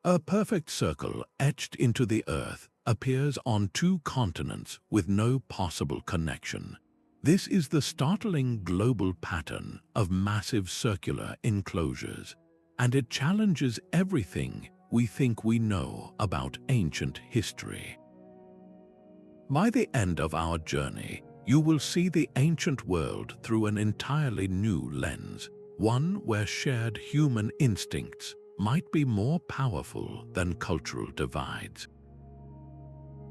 A perfect circle etched into the Earth appears on two continents with no possible connection. This is the startling global pattern of massive circular enclosures, and it challenges everything we think we know about ancient history. By the end of our journey, you will see the ancient world through an entirely new lens, one where shared human instincts might be more powerful than cultural divides.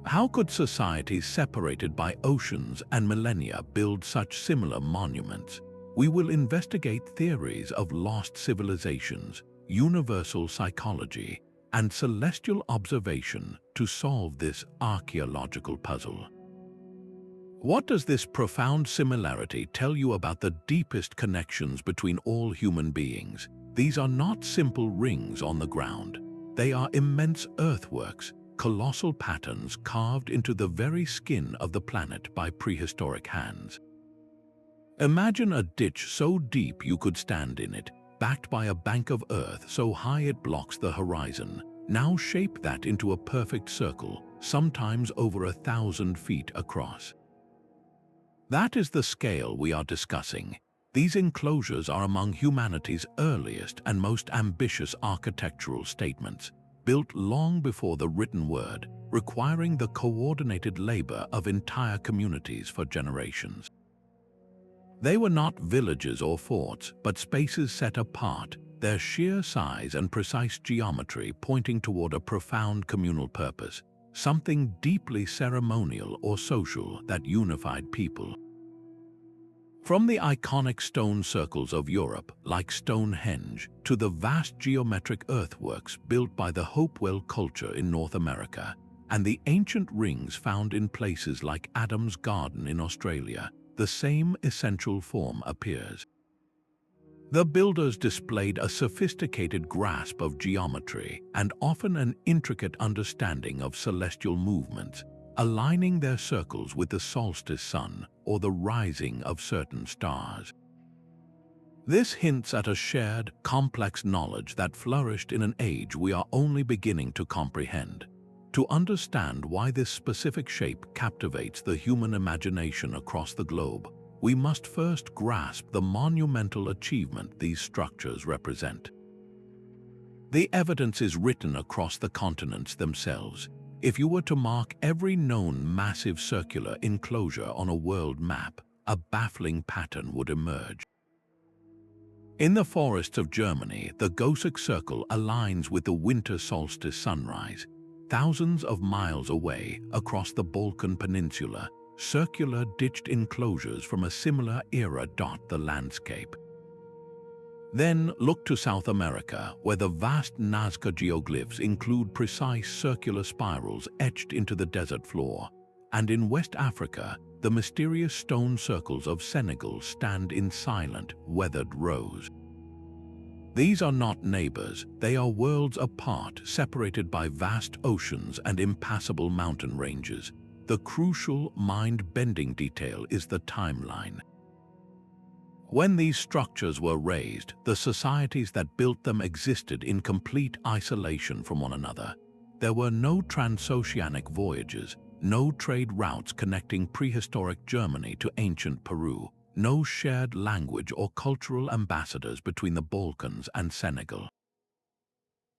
How could societies separated by oceans and millennia build such similar monuments? We will investigate theories of lost civilizations, universal psychology, and celestial observation to solve this archaeological puzzle. What does this profound similarity tell you about the deepest connections between all human beings? These are not simple rings on the ground. They are immense earthworks, colossal patterns carved into the very skin of the planet by prehistoric hands. Imagine a ditch so deep you could stand in it, backed by a bank of earth so high it blocks the horizon. Now shape that into a perfect circle, sometimes over 1,000 feet across. That is the scale we are discussing. These enclosures are among humanity's earliest and most ambitious architectural statements, built long before the written word, requiring the coordinated labor of entire communities for generations. They were not villages or forts, but spaces set apart, their sheer size and precise geometry pointing toward a profound communal purpose, something deeply ceremonial or social that unified people. From the iconic stone circles of Europe, like Stonehenge, to the vast geometric earthworks built by the Hopewell culture in North America, and the ancient rings found in places like Adam's Garden in Australia, the same essential form appears. The builders displayed a sophisticated grasp of geometry and often an intricate understanding of celestial movements, aligning their circles with the solstice sun or the rising of certain stars. This hints at a shared, complex knowledge that flourished in an age we are only beginning to comprehend. To understand why this specific shape captivates the human imagination across the globe, we must first grasp the monumental achievement these structures represent. The evidence is written across the continents themselves. If you were to mark every known massive circular enclosure on a world map, a baffling pattern would emerge. In the forests of Germany, the Gothic circle aligns with the winter solstice sunrise. Thousands of miles away, across the Balkan Peninsula, circular ditched enclosures from a similar era dot the landscape. Then look to South America, where the vast Nazca geoglyphs include precise circular spirals etched into the desert floor. And in West Africa, the mysterious stone circles of Senegal stand in silent, weathered rows. These are not neighbors, they are worlds apart, separated by vast oceans and impassable mountain ranges. The crucial, mind-bending detail is the timeline. When these structures were raised, the societies that built them existed in complete isolation from one another. There were no transoceanic voyages, no trade routes connecting prehistoric Germany to ancient Peru, no shared language or cultural ambassadors between the Balkans and Senegal.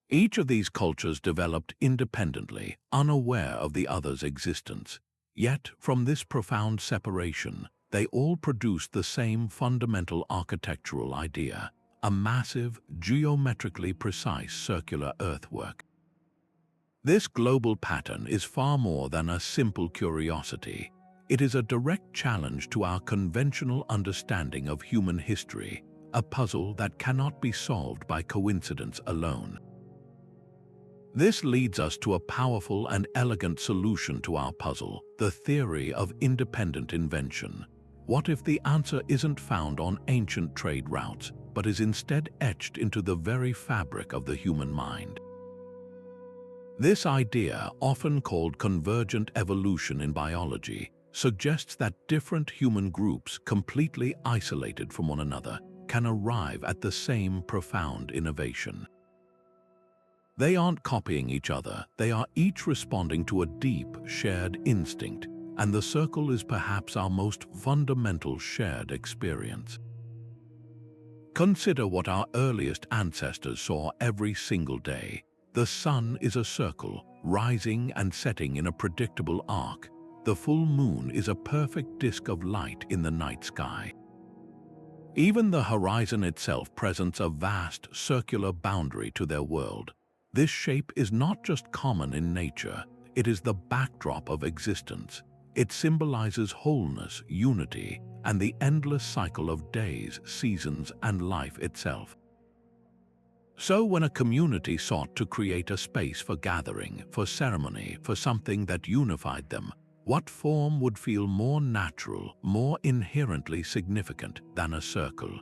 Each of these cultures developed independently, unaware of the other's existence. Yet, from this profound separation, they all produced the same fundamental architectural idea, a massive, geometrically precise circular earthwork. This global pattern is far more than a simple curiosity. It is a direct challenge to our conventional understanding of human history, a puzzle that cannot be solved by coincidence alone. This leads us to a powerful and elegant solution to our puzzle, the theory of independent invention. What if the answer isn't found on ancient trade routes, but is instead etched into the very fabric of the human mind? This idea, often called convergent evolution in biology, suggests that different human groups completely isolated from one another can arrive at the same profound innovation. They aren't copying each other, they are each responding to a deep, shared instinct, and the circle is perhaps our most fundamental shared experience. Consider what our earliest ancestors saw every single day. The sun is a circle, rising and setting in a predictable arc. The full moon is a perfect disk of light in the night sky. Even the horizon itself presents a vast, circular boundary to their world. This shape is not just common in nature, it is the backdrop of existence. It symbolizes wholeness, unity, and the endless cycle of days, seasons, and life itself. So when a community sought to create a space for gathering, for ceremony, for something that unified them, what form would feel more natural, more inherently significant than a circle?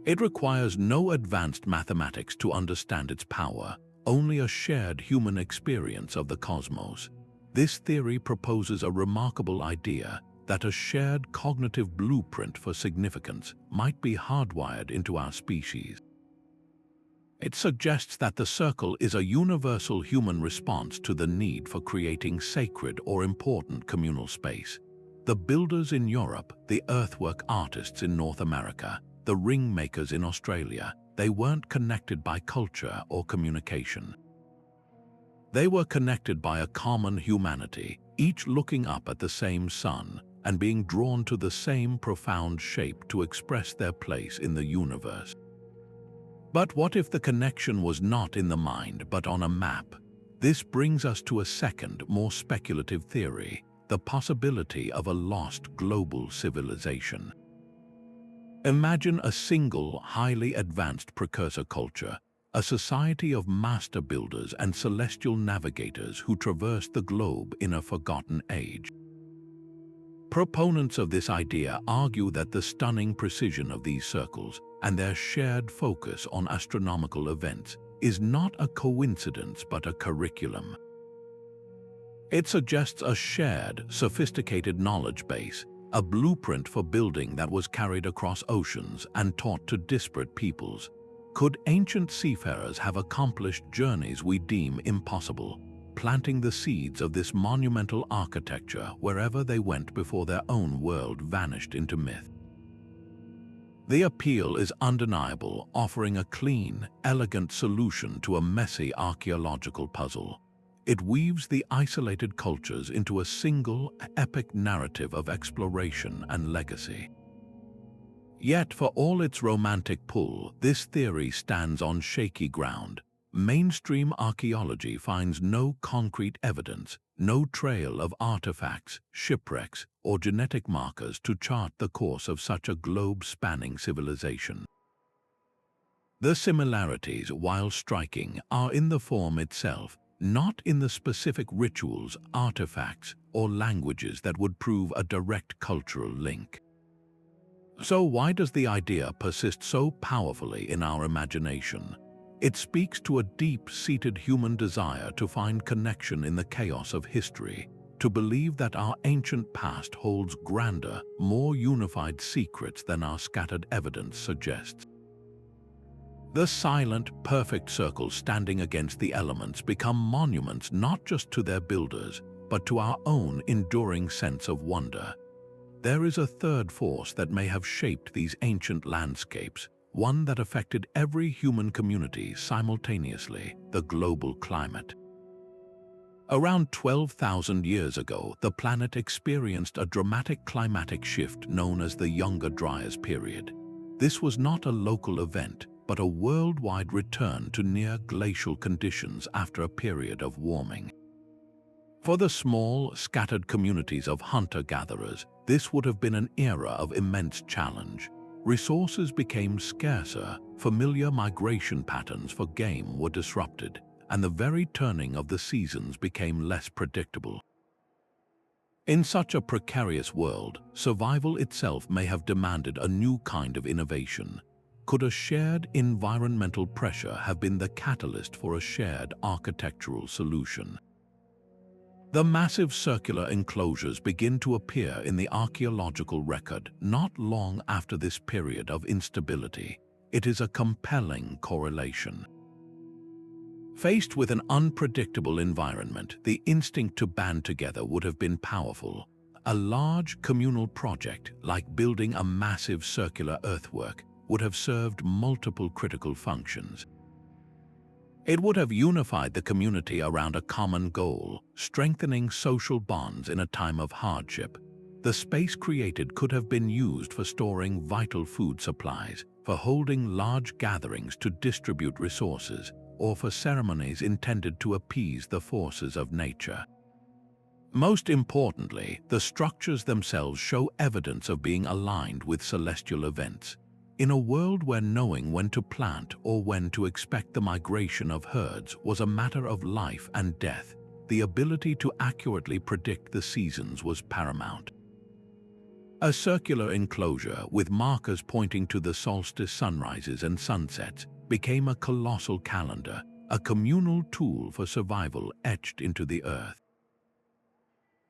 It requires no advanced mathematics to understand its power, only a shared human experience of the cosmos. This theory proposes a remarkable idea that a shared cognitive blueprint for significance might be hardwired into our species. It suggests that the circle is a universal human response to the need for creating sacred or important communal space. The builders in Europe, the earthwork artists in North America, the ring makers in Australia, they weren't connected by culture or communication. They were connected by a common humanity, each looking up at the same sun and being drawn to the same profound shape to express their place in the universe. But what if the connection was not in the mind but on a map? This brings us to a second, more speculative theory, the possibility of a lost global civilization. Imagine a single, highly advanced precursor culture, a society of master builders and celestial navigators who traversed the globe in a forgotten age. Proponents of this idea argue that the stunning precision of these circles and their shared focus on astronomical events is not a coincidence but a curriculum. It suggests a shared, sophisticated knowledge base, a blueprint for building that was carried across oceans and taught to disparate peoples. Could ancient seafarers have accomplished journeys we deem impossible, planting the seeds of this monumental architecture wherever they went before their own world vanished into myth? The appeal is undeniable, offering a clean, elegant solution to a messy archaeological puzzle. It weaves the isolated cultures into a single, epic narrative of exploration and legacy. Yet, for all its romantic pull, this theory stands on shaky ground. Mainstream archaeology finds no concrete evidence, no trail of artifacts, shipwrecks, or genetic markers to chart the course of such a globe-spanning civilization. The similarities, while striking, are in the form itself, not in the specific rituals, artifacts, or languages that would prove a direct cultural link. So why does the idea persist so powerfully in our imagination? It speaks to a deep-seated human desire to find connection in the chaos of history, to believe that our ancient past holds grander, more unified secrets than our scattered evidence suggests. The silent, perfect circles standing against the elements become monuments not just to their builders, but to our own enduring sense of wonder. There is a third force that may have shaped these ancient landscapes, one that affected every human community simultaneously: the global climate. Around 12,000 years ago, the planet experienced a dramatic climatic shift known as the Younger Dryas period. This was not a local event, but a worldwide return to near glacial conditions after a period of warming. For the small, scattered communities of hunter-gatherers, this would have been an era of immense challenge. Resources became scarcer, familiar migration patterns for game were disrupted, and the very turning of the seasons became less predictable. In such a precarious world, survival itself may have demanded a new kind of innovation. Could a shared environmental pressure have been the catalyst for a shared architectural solution? The massive circular enclosures begin to appear in the archaeological record not long after this period of instability. It is a compelling correlation. Faced with an unpredictable environment, the instinct to band together would have been powerful. A large communal project, like building a massive circular earthwork, would have served multiple critical functions. It would have unified the community around a common goal, strengthening social bonds in a time of hardship. The space created could have been used for storing vital food supplies, for holding large gatherings to distribute resources, or for ceremonies intended to appease the forces of nature. Most importantly, the structures themselves show evidence of being aligned with celestial events. In a world where knowing when to plant or when to expect the migration of herds was a matter of life and death, the ability to accurately predict the seasons was paramount. A circular enclosure with markers pointing to the solstice sunrises and sunsets became a colossal calendar, a communal tool for survival etched into the earth.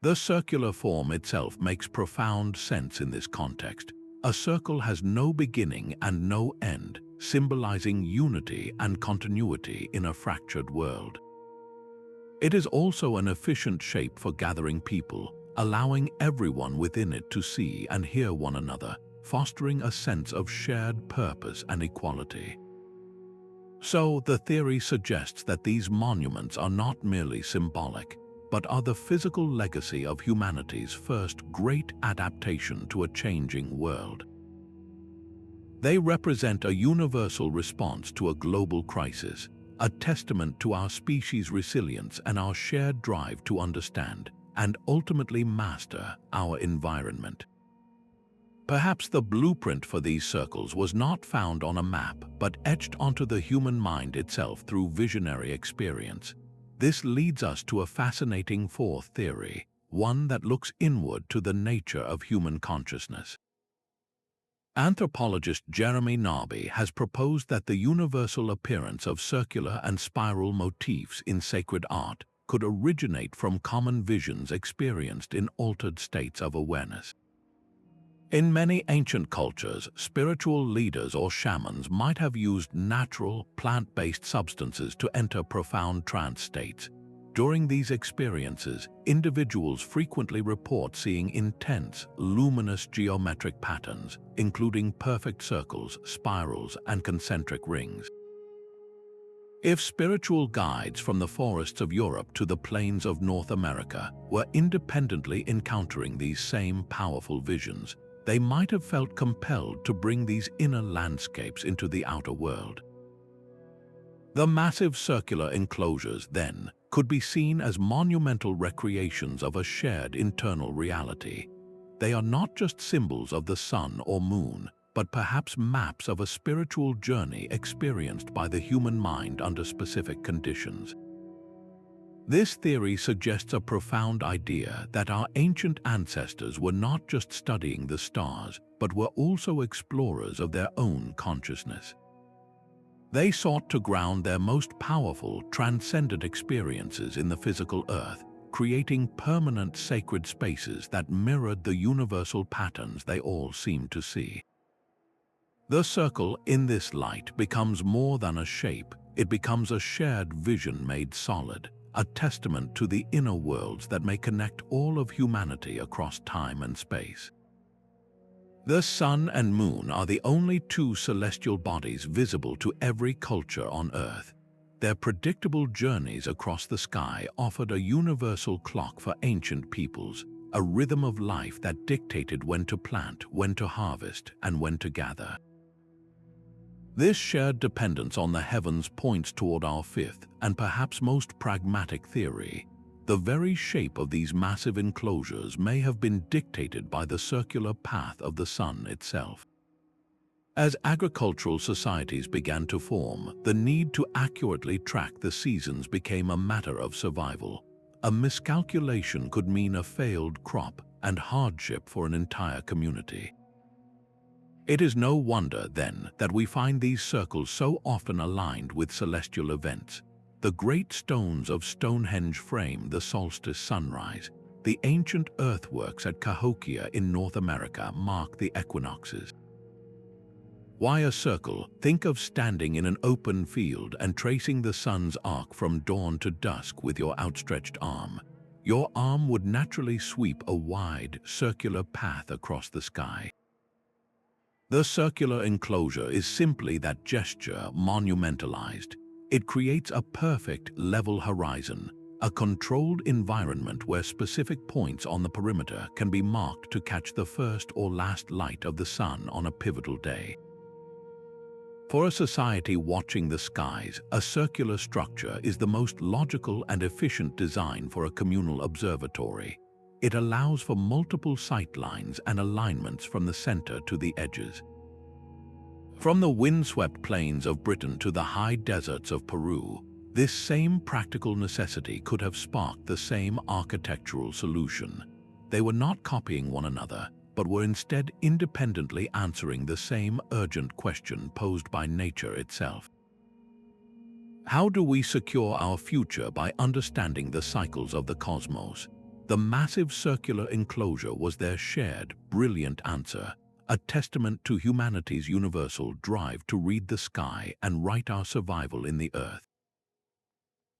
The circular form itself makes profound sense in this context. A circle has no beginning and no end, symbolizing unity and continuity in a fractured world. It is also an efficient shape for gathering people, allowing everyone within it to see and hear one another, fostering a sense of shared purpose and equality. So, the theory suggests that these monuments are not merely symbolic, but are the physical legacy of humanity's first great adaptation to a changing world. They represent a universal response to a global crisis, a testament to our species' resilience and our shared drive to understand and ultimately master our environment. Perhaps the blueprint for these circles was not found on a map, but etched onto the human mind itself through visionary experience. This leads us to a fascinating fourth theory, one that looks inward to the nature of human consciousness. Anthropologist Jeremy Narby has proposed that the universal appearance of circular and spiral motifs in sacred art could originate from common visions experienced in altered states of awareness. In many ancient cultures, spiritual leaders or shamans might have used natural, plant-based substances to enter profound trance states. During these experiences, individuals frequently report seeing intense, luminous geometric patterns, including perfect circles, spirals, and concentric rings. If spiritual guides from the forests of Europe to the plains of North America were independently encountering these same powerful visions, they might have felt compelled to bring these inner landscapes into the outer world. The massive circular enclosures, then, could be seen as monumental recreations of a shared internal reality. They are not just symbols of the sun or moon, but perhaps maps of a spiritual journey experienced by the human mind under specific conditions. This theory suggests a profound idea that our ancient ancestors were not just studying the stars, but were also explorers of their own consciousness. They sought to ground their most powerful, transcendent experiences in the physical earth, creating permanent sacred spaces that mirrored the universal patterns they all seemed to see. The circle, in this light, becomes more than a shape. It becomes a shared vision made solid, a testament to the inner worlds that may connect all of humanity across time and space. The sun and moon are the only two celestial bodies visible to every culture on Earth. Their predictable journeys across the sky offered a universal clock for ancient peoples, a rhythm of life that dictated when to plant, when to harvest, and when to gather. This shared dependence on the heavens points toward our fifth and perhaps most pragmatic theory. The very shape of these massive enclosures may have been dictated by the circular path of the sun itself. As agricultural societies began to form, the need to accurately track the seasons became a matter of survival. A miscalculation could mean a failed crop and hardship for an entire community. It is no wonder, then, that we find these circles so often aligned with celestial events. The great stones of Stonehenge frame the solstice sunrise. The ancient earthworks at Cahokia in North America mark the equinoxes. Why a circle? Think of standing in an open field and tracing the sun's arc from dawn to dusk with your outstretched arm. Your arm would naturally sweep a wide, circular path across the sky. The circular enclosure is simply that gesture monumentalized. It creates a perfect level horizon, a controlled environment where specific points on the perimeter can be marked to catch the first or last light of the sun on a pivotal day. For a society watching the skies, a circular structure is the most logical and efficient design for a communal observatory. It allows for multiple sightlines and alignments from the center to the edges. From the windswept plains of Britain to the high deserts of Peru, this same practical necessity could have sparked the same architectural solution. They were not copying one another, but were instead independently answering the same urgent question posed by nature itself. How do we secure our future by understanding the cycles of the cosmos? The massive circular enclosure was their shared, brilliant answer, a testament to humanity's universal drive to read the sky and write our survival in the earth.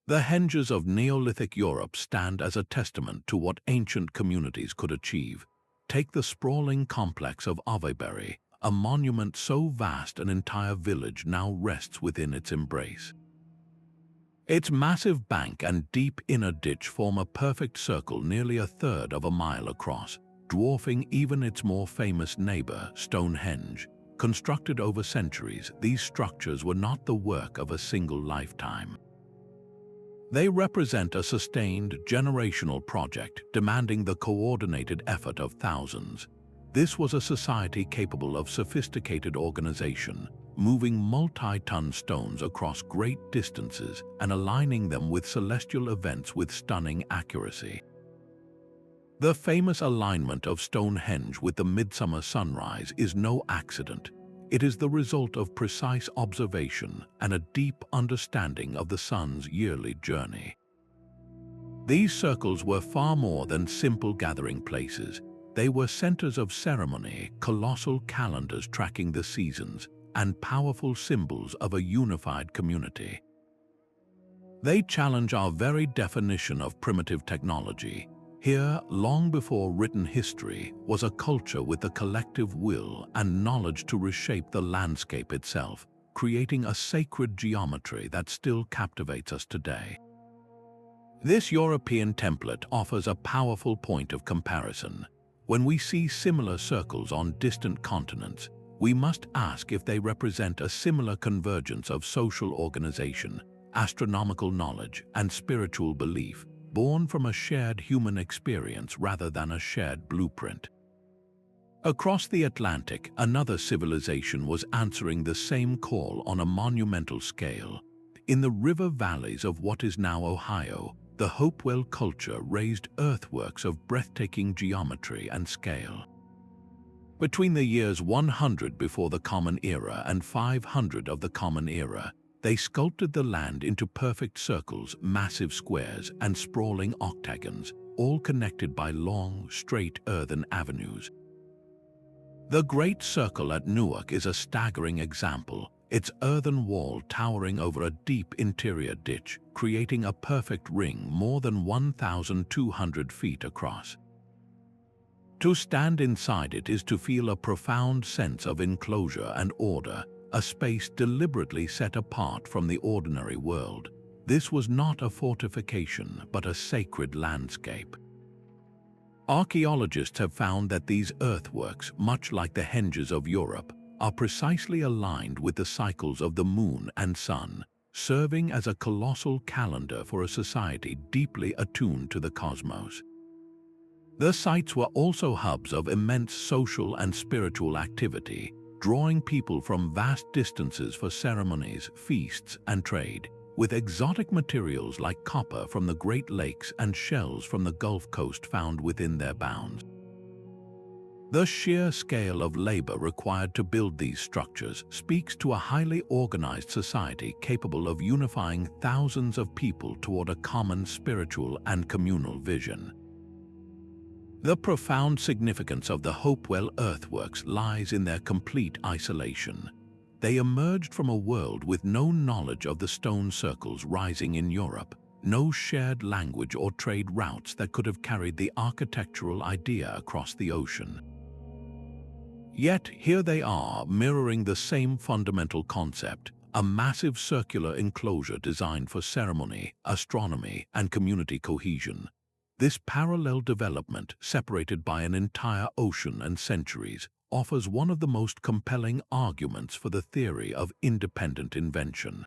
The Henges of Neolithic Europe stand as a testament to what ancient communities could achieve. Take the sprawling complex of Ouroboros, a monument so vast an entire village now rests within its embrace. Its massive bank and deep inner ditch form a perfect circle nearly a third of a mile across, dwarfing even its more famous neighbor, Stonehenge. Constructed over centuries, these structures were not the work of a single lifetime. They represent a sustained, generational project demanding the coordinated effort of thousands. This was a society capable of sophisticated organization, moving multi-ton stones across great distances and aligning them with celestial events with stunning accuracy. The famous alignment of Stonehenge with the midsummer sunrise is no accident. It is the result of precise observation and a deep understanding of the sun's yearly journey. These circles were far more than simple gathering places. They were centers of ceremony, colossal calendars tracking the seasons, and powerful symbols of a unified community. They challenge our very definition of primitive technology. Here, long before written history, was a culture with the collective will and knowledge to reshape the landscape itself, creating a sacred geometry that still captivates us today. This European template offers a powerful point of comparison. When we see similar circles on distant continents, we must ask if they represent a similar convergence of social organization, astronomical knowledge, and spiritual belief, born from a shared human experience rather than a shared blueprint. Across the Atlantic, another civilization was answering the same call on a monumental scale. In the river valleys of what is now Ohio, the Hopewell culture raised earthworks of breathtaking geometry and scale. Between the years 100 before the Common Era and 500 of the Common Era, they sculpted the land into perfect circles, massive squares, and sprawling octagons, all connected by long, straight earthen avenues. The Great Circle at Newark is a staggering example, its earthen wall towering over a deep interior ditch, creating a perfect ring more than 1,200 feet across. To stand inside it is to feel a profound sense of enclosure and order, a space deliberately set apart from the ordinary world. This was not a fortification, but a sacred landscape. Archaeologists have found that these earthworks, much like the Henges of Europe, are precisely aligned with the cycles of the moon and sun, serving as a colossal calendar for a society deeply attuned to the cosmos. The sites were also hubs of immense social and spiritual activity, drawing people from vast distances for ceremonies, feasts, and trade, with exotic materials like copper from the Great Lakes and shells from the Gulf Coast found within their bounds. The sheer scale of labor required to build these structures speaks to a highly organized society capable of unifying thousands of people toward a common spiritual and communal vision. The profound significance of the Hopewell Earthworks lies in their complete isolation. They emerged from a world with no knowledge of the stone circles rising in Europe, no shared language or trade routes that could have carried the architectural idea across the ocean. Yet here they are, mirroring the same fundamental concept, a massive circular enclosure designed for ceremony, astronomy, and community cohesion. This parallel development, separated by an entire ocean and centuries, offers one of the most compelling arguments for the theory of independent invention.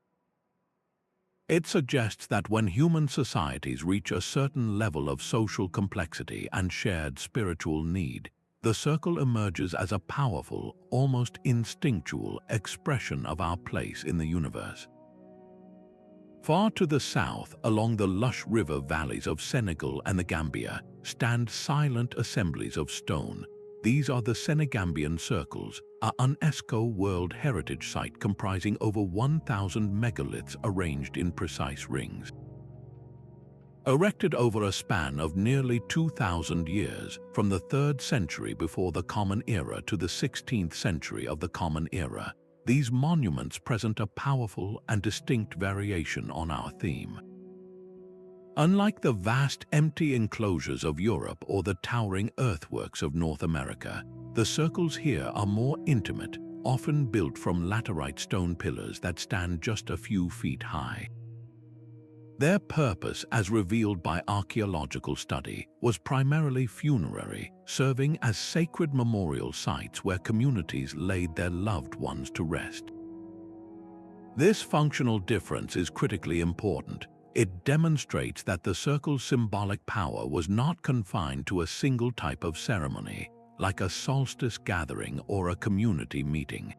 It suggests that when human societies reach a certain level of social complexity and shared spiritual need, the circle emerges as a powerful, almost instinctual expression of our place in the universe. Far to the south, along the lush river valleys of Senegal and the Gambia, stand silent assemblies of stone. These are the Senegambian circles, a UNESCO World Heritage Site comprising over 1,000 megaliths arranged in precise rings. Erected over a span of nearly 2,000 years, from the 3rd century before the Common Era to the 16th century of the Common Era, these monuments present a powerful and distinct variation on our theme. Unlike the vast empty enclosures of Europe or the towering earthworks of North America, the circles here are more intimate, often built from laterite stone pillars that stand just a few feet high. Their purpose, as revealed by archaeological study, was primarily funerary, serving as sacred memorial sites where communities laid their loved ones to rest. This functional difference is critically important. It demonstrates that the circle's symbolic power was not confined to a single type of ceremony, like a solstice gathering or a community meeting.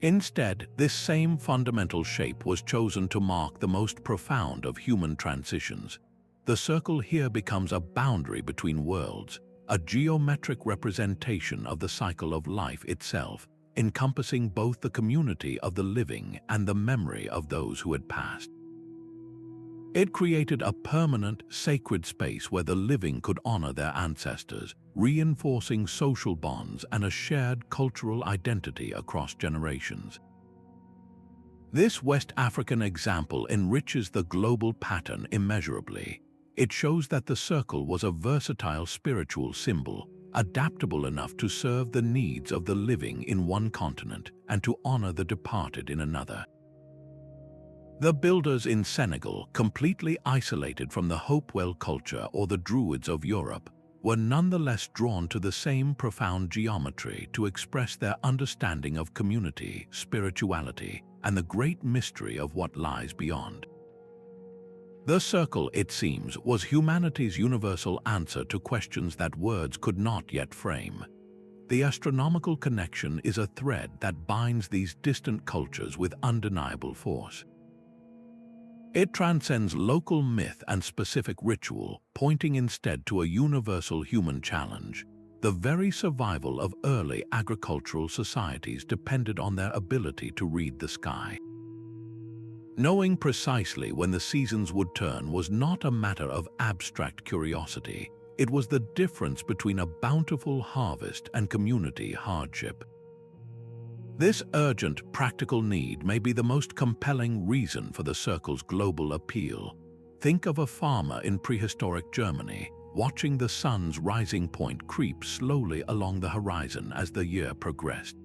Instead, this same fundamental shape was chosen to mark the most profound of human transitions. The circle here becomes a boundary between worlds, a geometric representation of the cycle of life itself, encompassing both the community of the living and the memory of those who had passed. It created a permanent, sacred space where the living could honor their ancestors, reinforcing social bonds and a shared cultural identity across generations. This West African example enriches the global pattern immeasurably. It shows that the circle was a versatile spiritual symbol, adaptable enough to serve the needs of the living in one continent and to honor the departed in another. The builders in Senegal, completely isolated from the Hopewell culture or the Druids of Europe, were nonetheless drawn to the same profound geometry to express their understanding of community, spirituality, and the great mystery of what lies beyond. The circle, it seems, was humanity's universal answer to questions that words could not yet frame. The astronomical connection is a thread that binds these distant cultures with undeniable force. It transcends local myth and specific ritual, pointing instead to a universal human challenge. The very survival of early agricultural societies depended on their ability to read the sky. Knowing precisely when the seasons would turn was not a matter of abstract curiosity. It was the difference between a bountiful harvest and community hardship. This urgent, practical need may be the most compelling reason for the circle's global appeal. Think of a farmer in prehistoric Germany, watching the sun's rising point creep slowly along the horizon as the year progressed.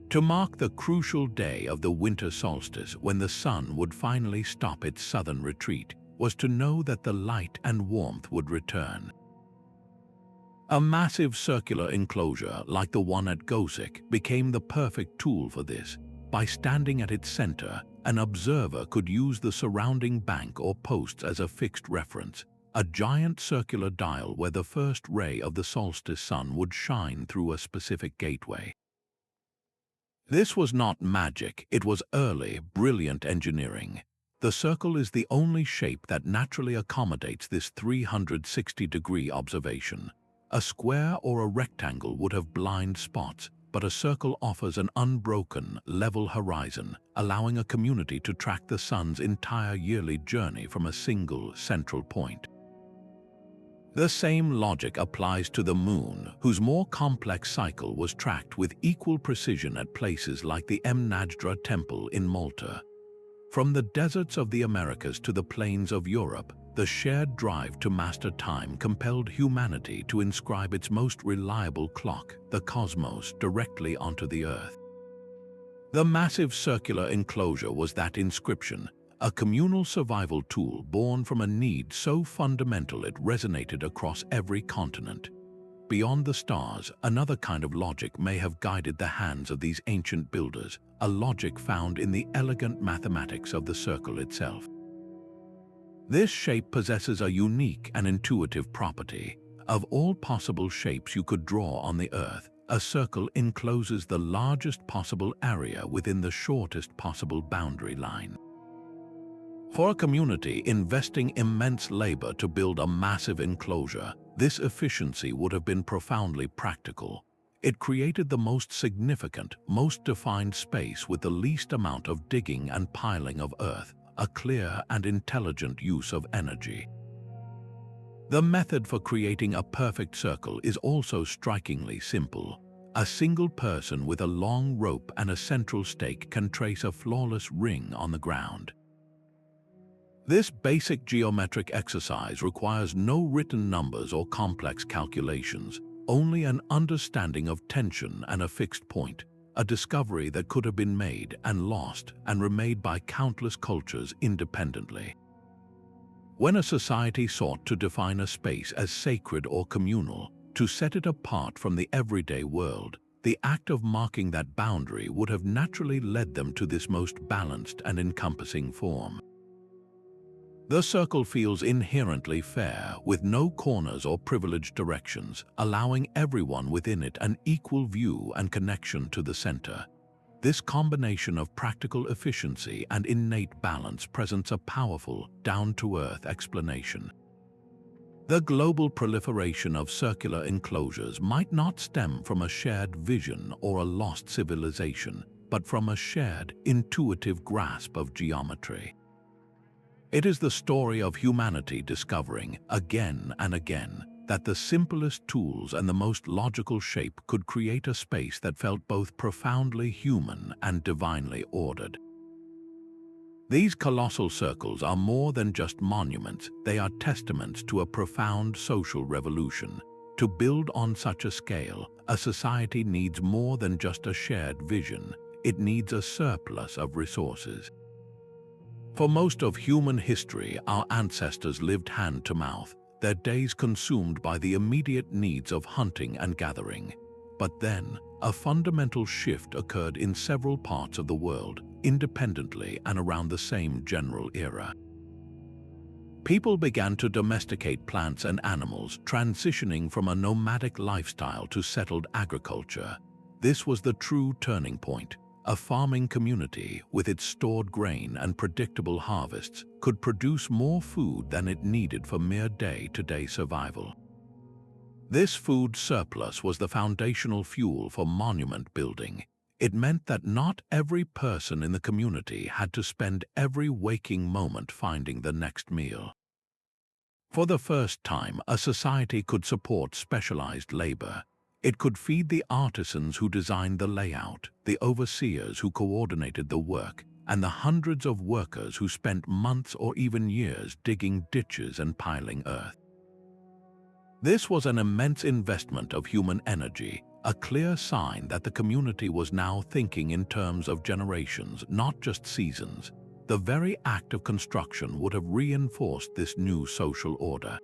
To mark the crucial day of the winter solstice, when the sun would finally stop its southern retreat, was to know that the light and warmth would return. A massive circular enclosure like the one at Acoustic became the perfect tool for this. By standing at its center, an observer could use the surrounding bank or posts as a fixed reference, a giant circular dial where the first ray of the solstice sun would shine through a specific gateway. This was not magic, it was early, brilliant engineering. The circle is the only shape that naturally accommodates this 360-degree observation. A square or a rectangle would have blind spots, but a circle offers an unbroken, level horizon, allowing a community to track the sun's entire yearly journey from a single central point. The same logic applies to the Moon, whose more complex cycle was tracked with equal precision at places like the Mnajdra Temple in Malta. From the deserts of the Americas to the plains of Europe, the shared drive to master time compelled humanity to inscribe its most reliable clock, the cosmos, directly onto the Earth. The Massive Circular Enclosure was that inscription, a communal survival tool born from a need so fundamental it resonated across every continent. Beyond the stars, another kind of logic may have guided the hands of these ancient builders, a logic found in the elegant mathematics of the circle itself. This shape possesses a unique and intuitive property. Of all possible shapes you could draw on the Earth, a circle encloses the largest possible area within the shortest possible boundary line. For a community investing immense labor to build a massive enclosure, this efficiency would have been profoundly practical. It created the most significant, most defined space with the least amount of digging and piling of earth, a clear and intelligent use of energy. The method for creating a perfect circle is also strikingly simple. A single person with a long rope and a central stake can trace a flawless ring on the ground. This basic geometric exercise requires no written numbers or complex calculations, only an understanding of tension and a fixed point, a discovery that could have been made and lost and remade by countless cultures independently. When a society sought to define a space as sacred or communal, to set it apart from the everyday world, the act of marking that boundary would have naturally led them to this most balanced and encompassing form. The circle feels inherently fair, with no corners or privileged directions, allowing everyone within it an equal view and connection to the center. This combination of practical efficiency and innate balance presents a powerful, down-to-earth explanation. The global proliferation of circular enclosures might not stem from a shared vision or a lost civilization, but from a shared, intuitive grasp of geometry. It is the story of humanity discovering, again and again, that the simplest tools and the most logical shape could create a space that felt both profoundly human and divinely ordered. These colossal circles are more than just monuments, they are testaments to a profound social revolution. To build on such a scale, a society needs more than just a shared vision, it needs a surplus of resources. For most of human history, our ancestors lived hand to mouth, their days consumed by the immediate needs of hunting and gathering. But then, a fundamental shift occurred in several parts of the world, independently and around the same general era. People began to domesticate plants and animals, transitioning from a nomadic lifestyle to settled agriculture. This was the true turning point. A farming community, with its stored grain and predictable harvests, could produce more food than it needed for mere day-to-day survival. This food surplus was the foundational fuel for monument building. It meant that not every person in the community had to spend every waking moment finding the next meal. For the first time, a society could support specialized labor. It could feed the artisans who designed the layout, the overseers who coordinated the work, and the hundreds of workers who spent months or even years digging ditches and piling earth. This was an immense investment of human energy, a clear sign that the community was now thinking in terms of generations, not just seasons. The very act of construction would have reinforced this new social order.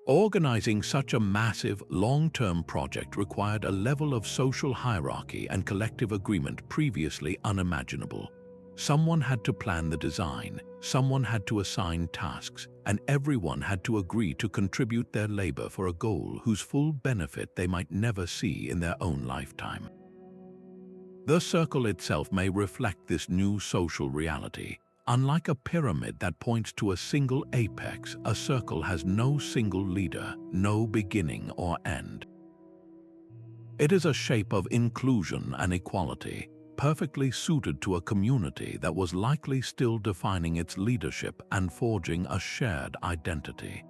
Organizing such a massive, long-term project required a level of social hierarchy and collective agreement previously unimaginable. Someone had to plan the design, someone had to assign tasks, and everyone had to agree to contribute their labor for a goal whose full benefit they might never see in their own lifetime. The circle itself may reflect this new social reality. Unlike a pyramid that points to a single apex, a circle has no single leader, no beginning or end. It is a shape of inclusion and equality, perfectly suited to a community that was likely still defining its leadership and forging a shared identity.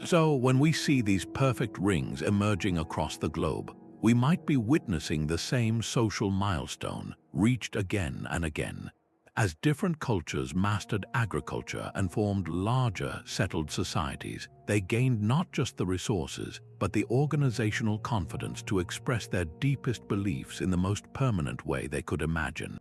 So, when we see these perfect rings emerging across the globe, we might be witnessing the same social milestone, reached again and again. As different cultures mastered agriculture and formed larger, settled societies, they gained not just the resources, but the organizational confidence to express their deepest beliefs in the most permanent way they could imagine.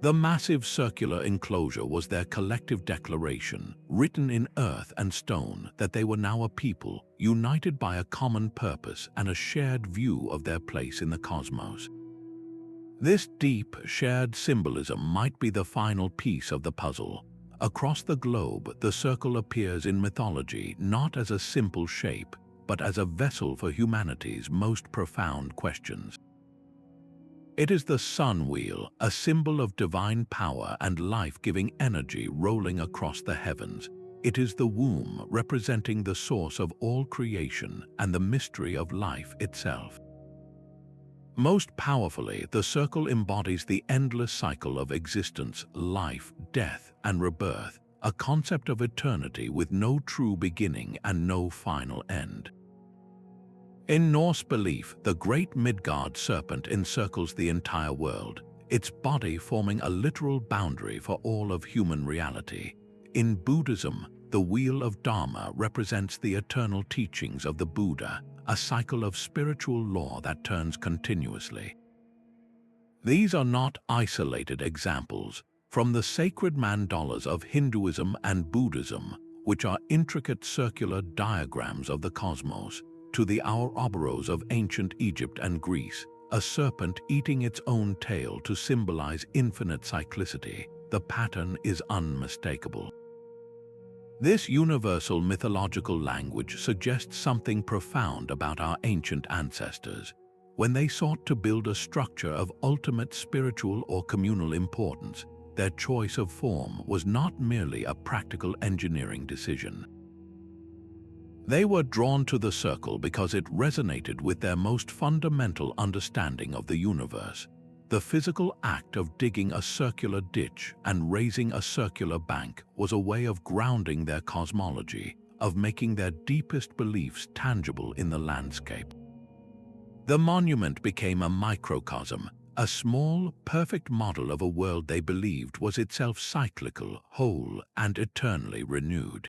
The massive circular enclosure was their collective declaration, written in earth and stone, that they were now a people, united by a common purpose and a shared view of their place in the cosmos. This deep, shared symbolism might be the final piece of the puzzle. Across the globe, the circle appears in mythology not as a simple shape, but as a vessel for humanity's most profound questions. It is the sun wheel, a symbol of divine power and life-giving energy rolling across the heavens. It is the womb, representing the source of all creation and the mystery of life itself. Most powerfully, the circle embodies the endless cycle of existence, life, death, and rebirth, a concept of eternity with no true beginning and no final end. In Norse belief, the great Midgard serpent encircles the entire world, its body forming a literal boundary for all of human reality. In Buddhism, the Wheel of Dharma represents the eternal teachings of the Buddha, a cycle of spiritual law that turns continuously. These are not isolated examples. From the sacred mandalas of Hinduism and Buddhism, which are intricate circular diagrams of the cosmos, to the Ouroboros of ancient Egypt and Greece, a serpent eating its own tail to symbolize infinite cyclicity, the pattern is unmistakable. This universal mythological language suggests something profound about our ancient ancestors. When they sought to build a structure of ultimate spiritual or communal importance, their choice of form was not merely a practical engineering decision. They were drawn to the circle because it resonated with their most fundamental understanding of the universe. The physical act of digging a circular ditch and raising a circular bank was a way of grounding their cosmology, of making their deepest beliefs tangible in the landscape. The monument became a microcosm, a small, perfect model of a world they believed was itself cyclical, whole, and eternally renewed.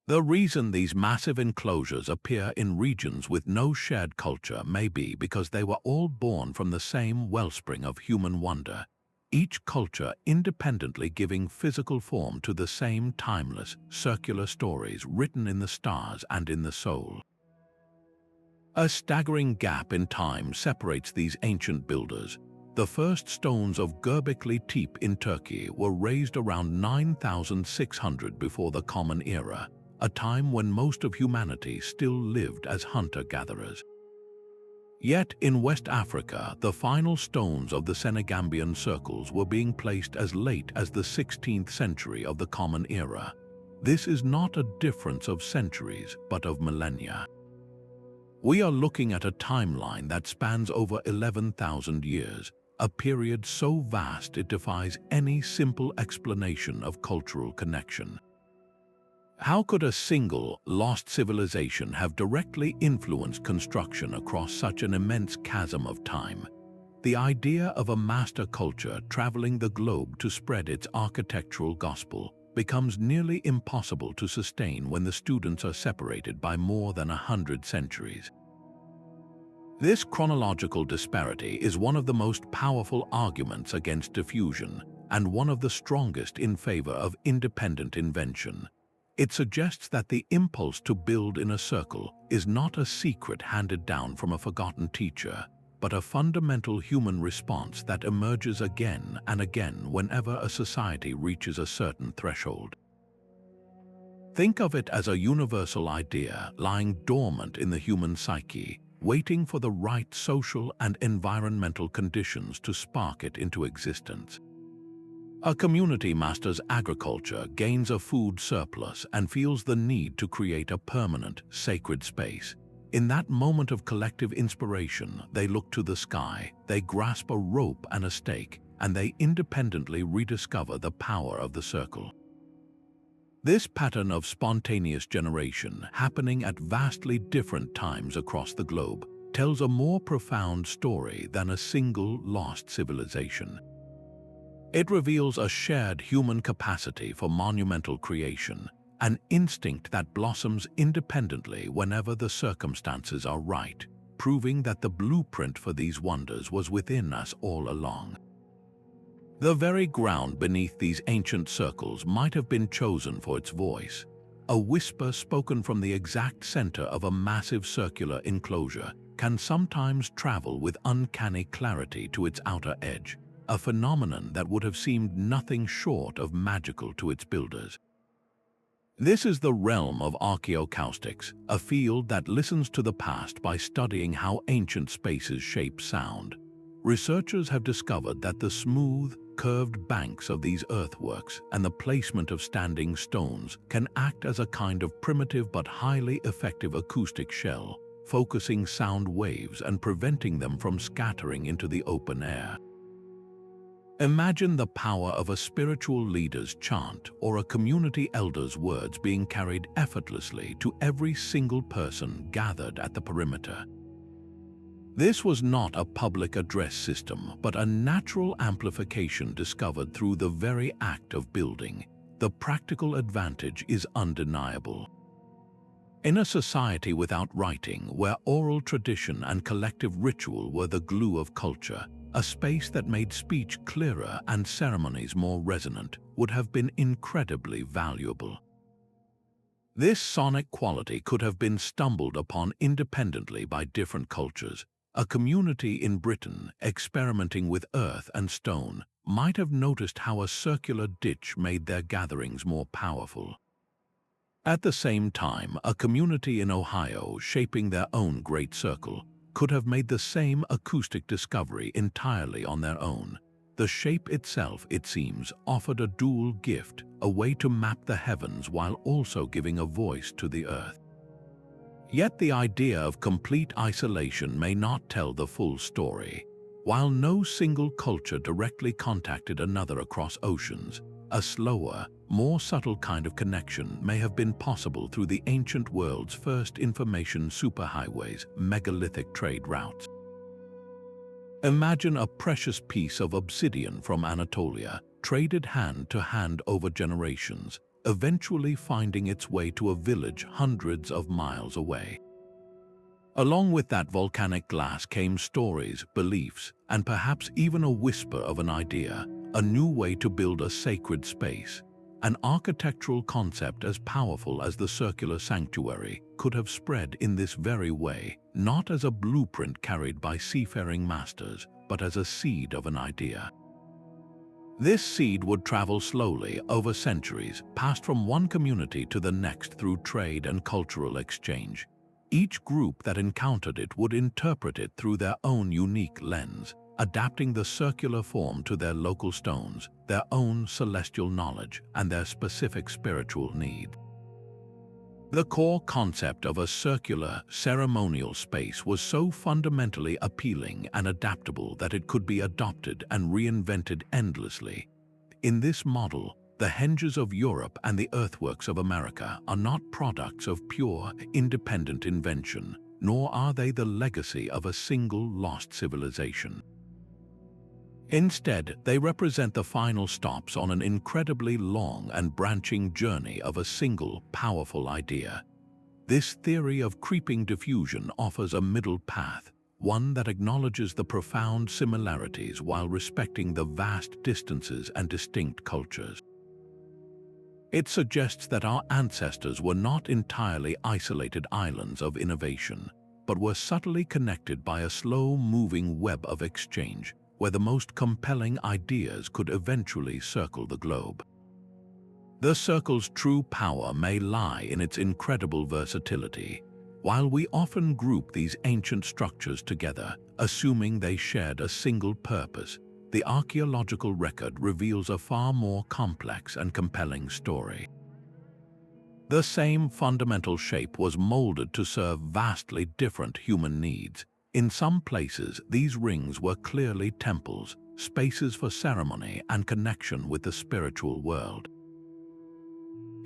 The reason these massive enclosures appear in regions with no shared culture may be because they were all born from the same wellspring of human wonder, each culture independently giving physical form to the same timeless, circular stories written in the stars and in the soul. A staggering gap in time separates these ancient builders. The first stones of Göbekli Tepe in Turkey were raised around 9,600 before the Common Era, a time when most of humanity still lived as hunter-gatherers. Yet in West Africa, the final stones of the Senegambian circles were being placed as late as the 16th century of the Common Era. This is not a difference of centuries, but of millennia. We are looking at a timeline that spans over 11,000 years, a period so vast it defies any simple explanation of cultural connection. How could a single, lost civilization have directly influenced construction across such an immense chasm of time? The idea of a master culture traveling the globe to spread its architectural gospel becomes nearly impossible to sustain when the students are separated by more than 100 centuries. This chronological disparity is one of the most powerful arguments against diffusion and one of the strongest in favor of independent invention. It suggests that the impulse to build in a circle is not a secret handed down from a forgotten teacher, but a fundamental human response that emerges again and again whenever a society reaches a certain threshold. Think of it as a universal idea lying dormant in the human psyche, waiting for the right social and environmental conditions to spark it into existence. A community masters agriculture, gains a food surplus, and feels the need to create a permanent, sacred space. In that moment of collective inspiration, they look to the sky, they grasp a rope and a stake, and they independently rediscover the power of the circle. This pattern of spontaneous generation happening at vastly different times across the globe tells a more profound story than a single lost civilization. It reveals a shared human capacity for monumental creation, an instinct that blossoms independently whenever the circumstances are right, proving that the blueprint for these wonders was within us all along. The very ground beneath these ancient circles might have been chosen for its voice, a whisper spoken from the exact center of a massive circular enclosure can sometimes travel with uncanny clarity to its outer edge, a phenomenon that would have seemed nothing short of magical to its builders. This is the realm of archaeoacoustics, a field that listens to the past by studying how ancient spaces shape sound. Researchers have discovered that the smooth, curved banks of these earthworks and the placement of standing stones can act as a kind of primitive but highly effective acoustic shell, focusing sound waves and preventing them from scattering into the open air. Imagine the power of a spiritual leader's chant or a community elder's words being carried effortlessly to every single person gathered at the perimeter. This was not a public address system, but a natural amplification discovered through the very act of building. The practical advantage is undeniable. In a society without writing, where oral tradition and collective ritual were the glue of culture, a space that made speech clearer and ceremonies more resonant would have been incredibly valuable. This sonic quality could have been stumbled upon independently by different cultures. A community in Britain experimenting with earth and stone might have noticed how a circular ditch made their gatherings more powerful. At the same time, a community in Ohio shaping their own great circle could have made the same acoustic discovery entirely on their own. The shape itself, it seems, offered a dual gift, a way to map the heavens while also giving a voice to the earth. Yet the idea of complete isolation may not tell the full story. While no single culture directly contacted another across oceans, a slower, more subtle kind of connection may have been possible through the ancient world's first information superhighways, megalithic trade routes. Imagine a precious piece of obsidian from Anatolia, traded hand to hand over generations, eventually finding its way to a village hundreds of miles away. Along with that volcanic glass came stories, beliefs, and perhaps even a whisper of an idea, a new way to build a sacred space. An architectural concept as powerful as the circular sanctuary could have spread in this very way, not as a blueprint carried by seafaring masters, but as a seed of an idea. This seed would travel slowly over centuries, passed from one community to the next through trade and cultural exchange. Each group that encountered it would interpret it through their own unique lens, adapting the circular form to their local stones, their own celestial knowledge, and their specific spiritual need. The core concept of a circular, ceremonial space was so fundamentally appealing and adaptable that it could be adopted and reinvented endlessly. In this model, the Henges of Europe and the earthworks of America are not products of pure, independent invention, nor are they the legacy of a single lost civilization. Instead, they represent the final stops on an incredibly long and branching journey of a single, powerful idea. This theory of creeping diffusion offers a middle path, one that acknowledges the profound similarities while respecting the vast distances and distinct cultures. It suggests that our ancestors were not entirely isolated islands of innovation, but were subtly connected by a slow-moving web of exchange, where the most compelling ideas could eventually circle the globe. The circle's true power may lie in its incredible versatility. While we often group these ancient structures together, assuming they shared a single purpose, the archaeological record reveals a far more complex and compelling story. The same fundamental shape was molded to serve vastly different human needs. In some places, these rings were clearly temples, spaces for ceremony and connection with the spiritual world.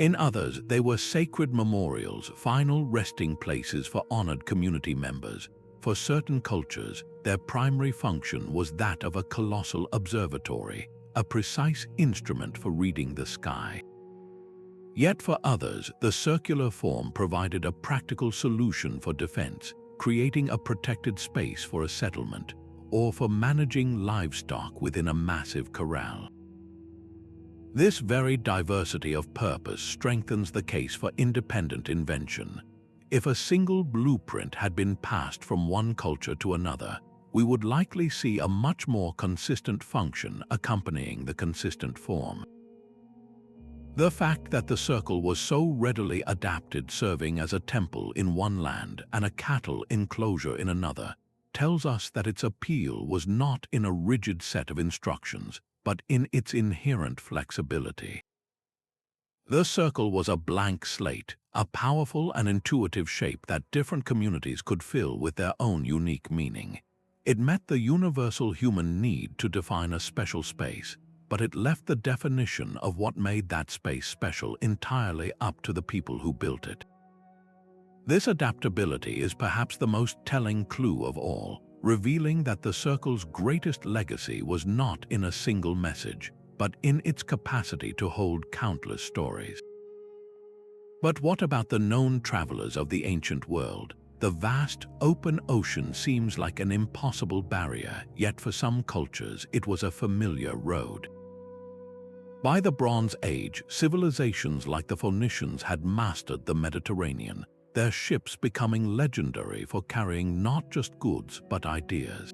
In others, they were sacred memorials, final resting places for honored community members. For certain cultures, their primary function was that of a colossal observatory, a precise instrument for reading the sky. Yet for others, the circular form provided a practical solution for defense, creating a protected space for a settlement, or for managing livestock within a massive corral. This very diversity of purpose strengthens the case for independent invention. If a single blueprint had been passed from one culture to another, we would likely see a much more consistent function accompanying the consistent form. The fact that the circle was so readily adapted, serving as a temple in one land and a cattle enclosure in another, tells us that its appeal was not in a rigid set of instructions, but in its inherent flexibility. The circle was a blank slate, a powerful and intuitive shape that different communities could fill with their own unique meaning. It met the universal human need to define a special space, but it left the definition of what made that space special entirely up to the people who built it. This adaptability is perhaps the most telling clue of all, revealing that the circle's greatest legacy was not in a single message, but in its capacity to hold countless stories. But what about the known travelers of the ancient world? The vast, open ocean seems like an impossible barrier, yet for some cultures it was a familiar road. By the Bronze Age, civilizations like the Phoenicians had mastered the Mediterranean, their ships becoming legendary for carrying not just goods but ideas.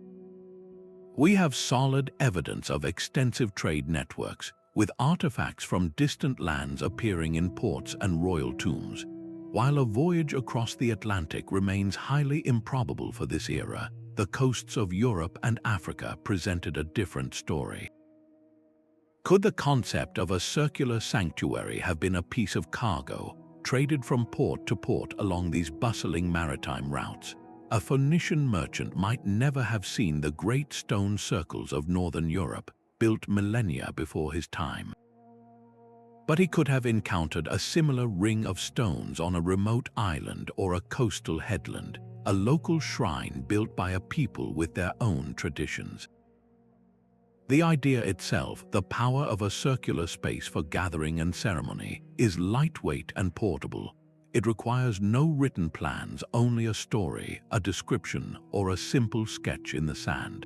We have solid evidence of extensive trade networks, with artifacts from distant lands appearing in ports and royal tombs. While a voyage across the Atlantic remains highly improbable for this era, the coasts of Europe and Africa presented a different story. Could the concept of a circular sanctuary have been a piece of cargo, traded from port to port along these bustling maritime routes? A Phoenician merchant might never have seen the great stone circles of northern Europe, built millennia before his time. But he could have encountered a similar ring of stones on a remote island or a coastal headland, a local shrine built by a people with their own traditions. The idea itself, the power of a circular space for gathering and ceremony, is lightweight and portable. It requires no written plans, only a story, a description, or a simple sketch in the sand.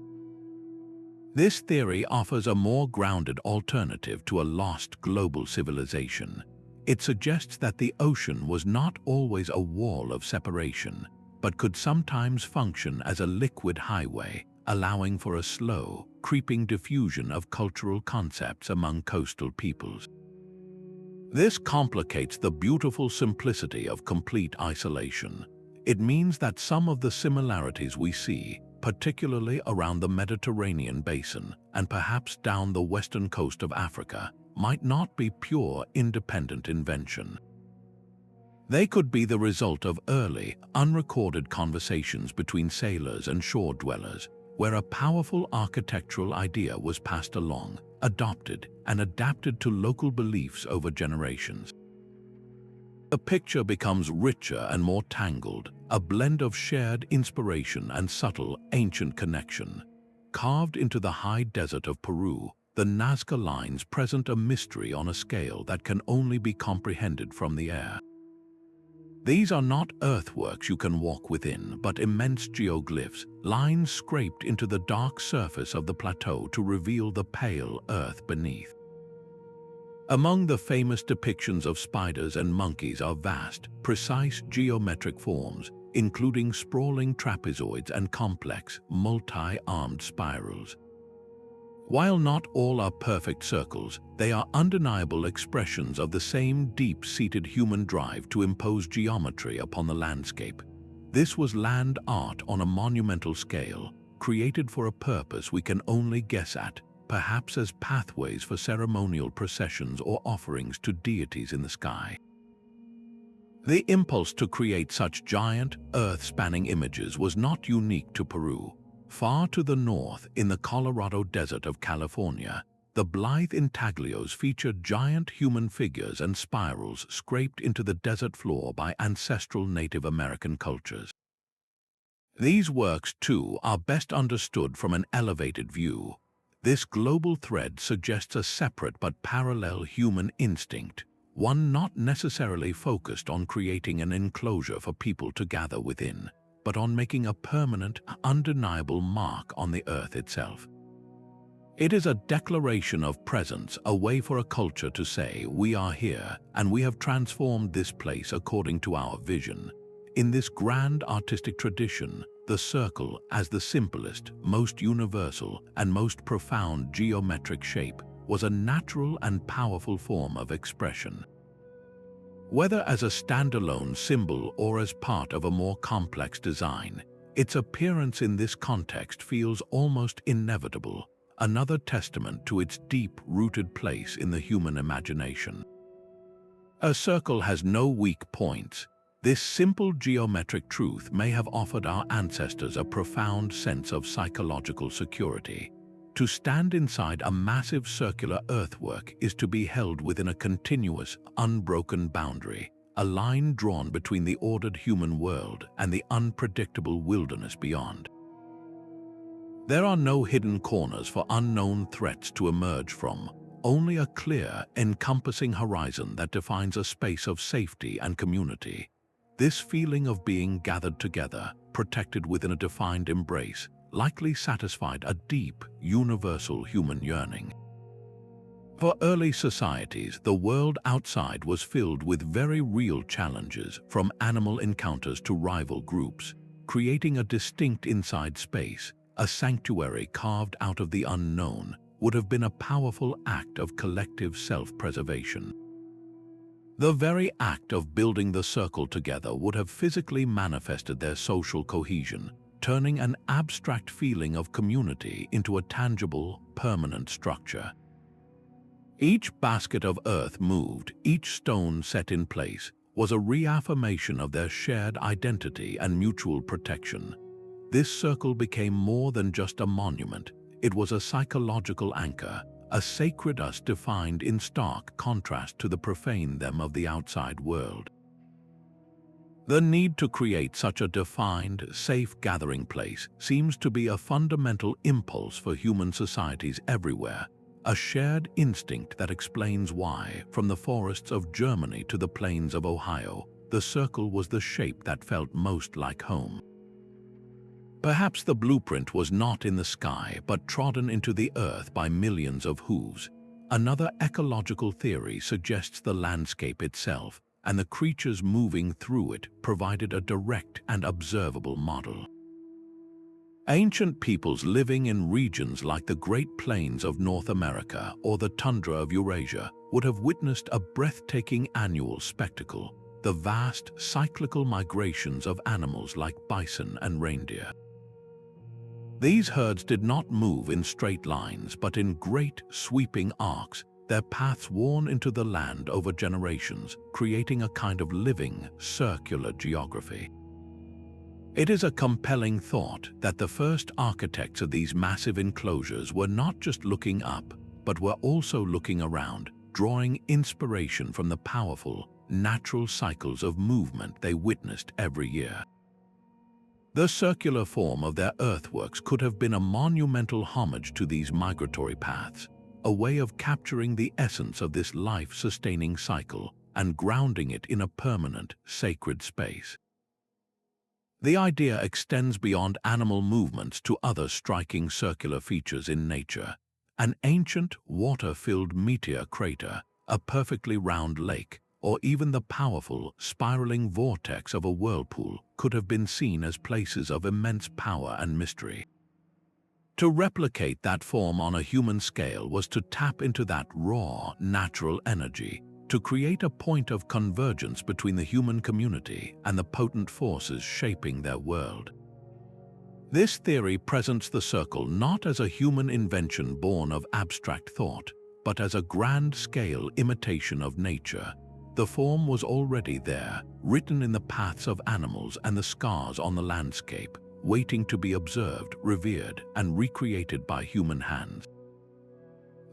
This theory offers a more grounded alternative to a lost global civilization. It suggests that the ocean was not always a wall of separation, but could sometimes function as a liquid highway, allowing for a slow, creeping diffusion of cultural concepts among coastal peoples. This complicates the beautiful simplicity of complete isolation. It means that some of the similarities we see, particularly around the Mediterranean basin and perhaps down the western coast of Africa, might not be pure independent invention. They could be the result of early, unrecorded conversations between sailors and shore dwellers, where a powerful architectural idea was passed along, adopted, and adapted to local beliefs over generations. The picture becomes richer and more tangled, a blend of shared inspiration and subtle, ancient connection. Carved into the high desert of Peru, the Nazca lines present a mystery on a scale that can only be comprehended from the air. These are not earthworks you can walk within, but immense geoglyphs, lines scraped into the dark surface of the plateau to reveal the pale earth beneath. Among the famous depictions of spiders and monkeys are vast, precise geometric forms, including sprawling trapezoids and complex, multi-armed spirals. While not all are perfect circles, they are undeniable expressions of the same deep-seated human drive to impose geometry upon the landscape. This was land art on a monumental scale, created for a purpose we can only guess at, perhaps as pathways for ceremonial processions or offerings to deities in the sky. The impulse to create such giant, earth-spanning images was not unique to Peru. Far to the north, in the Colorado Desert of California, the blithe intaglios featured giant human figures and spirals scraped into the desert floor by ancestral Native American cultures. These works, too, are best understood from an elevated view. This global thread suggests a separate but parallel human instinct, one not necessarily focused on creating an enclosure for people to gather within, but on making a permanent, undeniable mark on the earth itself. It is a declaration of presence, a way for a culture to say, "We are here, and we have transformed this place according to our vision." In this grand artistic tradition, the circle, as the simplest, most universal, and most profound geometric shape, was a natural and powerful form of expression. Whether as a standalone symbol or as part of a more complex design, its appearance in this context feels almost inevitable, another testament to its deep-rooted place in the human imagination. A circle has no weak points. This simple geometric truth may have offered our ancestors a profound sense of psychological security. To stand inside a massive circular earthwork is to be held within a continuous, unbroken boundary, a line drawn between the ordered human world and the unpredictable wilderness beyond. There are no hidden corners for unknown threats to emerge from, only a clear, encompassing horizon that defines a space of safety and community. This feeling of being gathered together, protected within a defined embrace, likely satisfied a deep, universal human yearning. For early societies, the world outside was filled with very real challenges, from animal encounters to rival groups, creating a distinct inside space, a sanctuary carved out of the unknown, would have been a powerful act of collective self-preservation. The very act of building the circle together would have physically manifested their social cohesion, turning an abstract feeling of community into a tangible, permanent structure. Each basket of earth moved, each stone set in place, was a reaffirmation of their shared identity and mutual protection. This circle became more than just a monument. It was a psychological anchor, a sacred us defined in stark contrast to the profane them of the outside world. The need to create such a defined, safe gathering place seems to be a fundamental impulse for human societies everywhere, a shared instinct that explains why, from the forests of Germany to the plains of Ohio, the circle was the shape that felt most like home. Perhaps the blueprint was not in the sky but trodden into the earth by millions of hooves. Another ecological theory suggests the landscape itself, and the creatures moving through it provided a direct and observable model. Ancient peoples living in regions like the Great Plains of North America or the tundra of Eurasia would have witnessed a breathtaking annual spectacle, the vast cyclical migrations of animals like bison and reindeer. These herds did not move in straight lines but in great, sweeping arcs, their paths worn into the land over generations, creating a kind of living, circular geography. It is a compelling thought that the first architects of these massive enclosures were not just looking up, but were also looking around, drawing inspiration from the powerful, natural cycles of movement they witnessed every year. The circular form of their earthworks could have been a monumental homage to these migratory paths, a way of capturing the essence of this life-sustaining cycle and grounding it in a permanent, sacred space. The idea extends beyond animal movements to other striking circular features in nature. An ancient, water-filled meteor crater, a perfectly round lake, or even the powerful, spiraling vortex of a whirlpool could have been seen as places of immense power and mystery. To replicate that form on a human scale was to tap into that raw, natural energy, to create a point of convergence between the human community and the potent forces shaping their world. This theory presents the circle not as a human invention born of abstract thought, but as a grand-scale imitation of nature. The form was already there, written in the paths of animals and the scars on the landscape, waiting to be observed, revered, and recreated by human hands.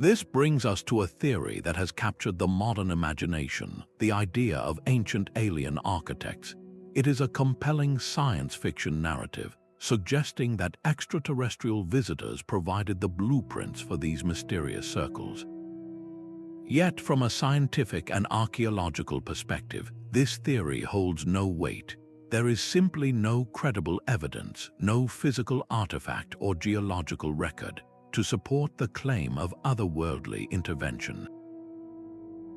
This brings us to a theory that has captured the modern imagination, the idea of ancient alien architects. It is a compelling science fiction narrative, suggesting that extraterrestrial visitors provided the blueprints for these mysterious circles. Yet, from a scientific and archaeological perspective, this theory holds no weight. There is simply no credible evidence, no physical artifact or geological record, to support the claim of otherworldly intervention.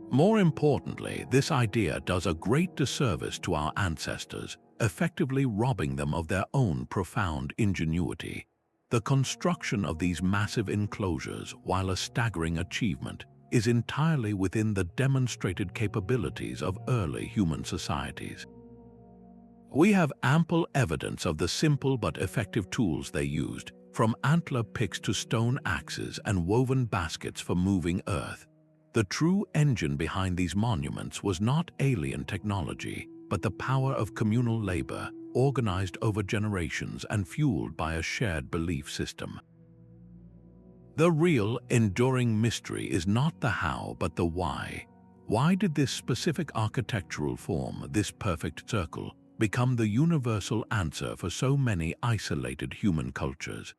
More importantly, this idea does a great disservice to our ancestors, effectively robbing them of their own profound ingenuity. The construction of these massive enclosures, while a staggering achievement, is entirely within the demonstrated capabilities of early human societies. We have ample evidence of the simple but effective tools they used, from antler picks to stone axes and woven baskets for moving earth. The true engine behind these monuments was not alien technology, but the power of communal labor, organized over generations and fueled by a shared belief system. The real, enduring mystery is not the how, but the why. Why did this specific architectural form, this perfect circle, become the universal answer for so many isolated human cultures?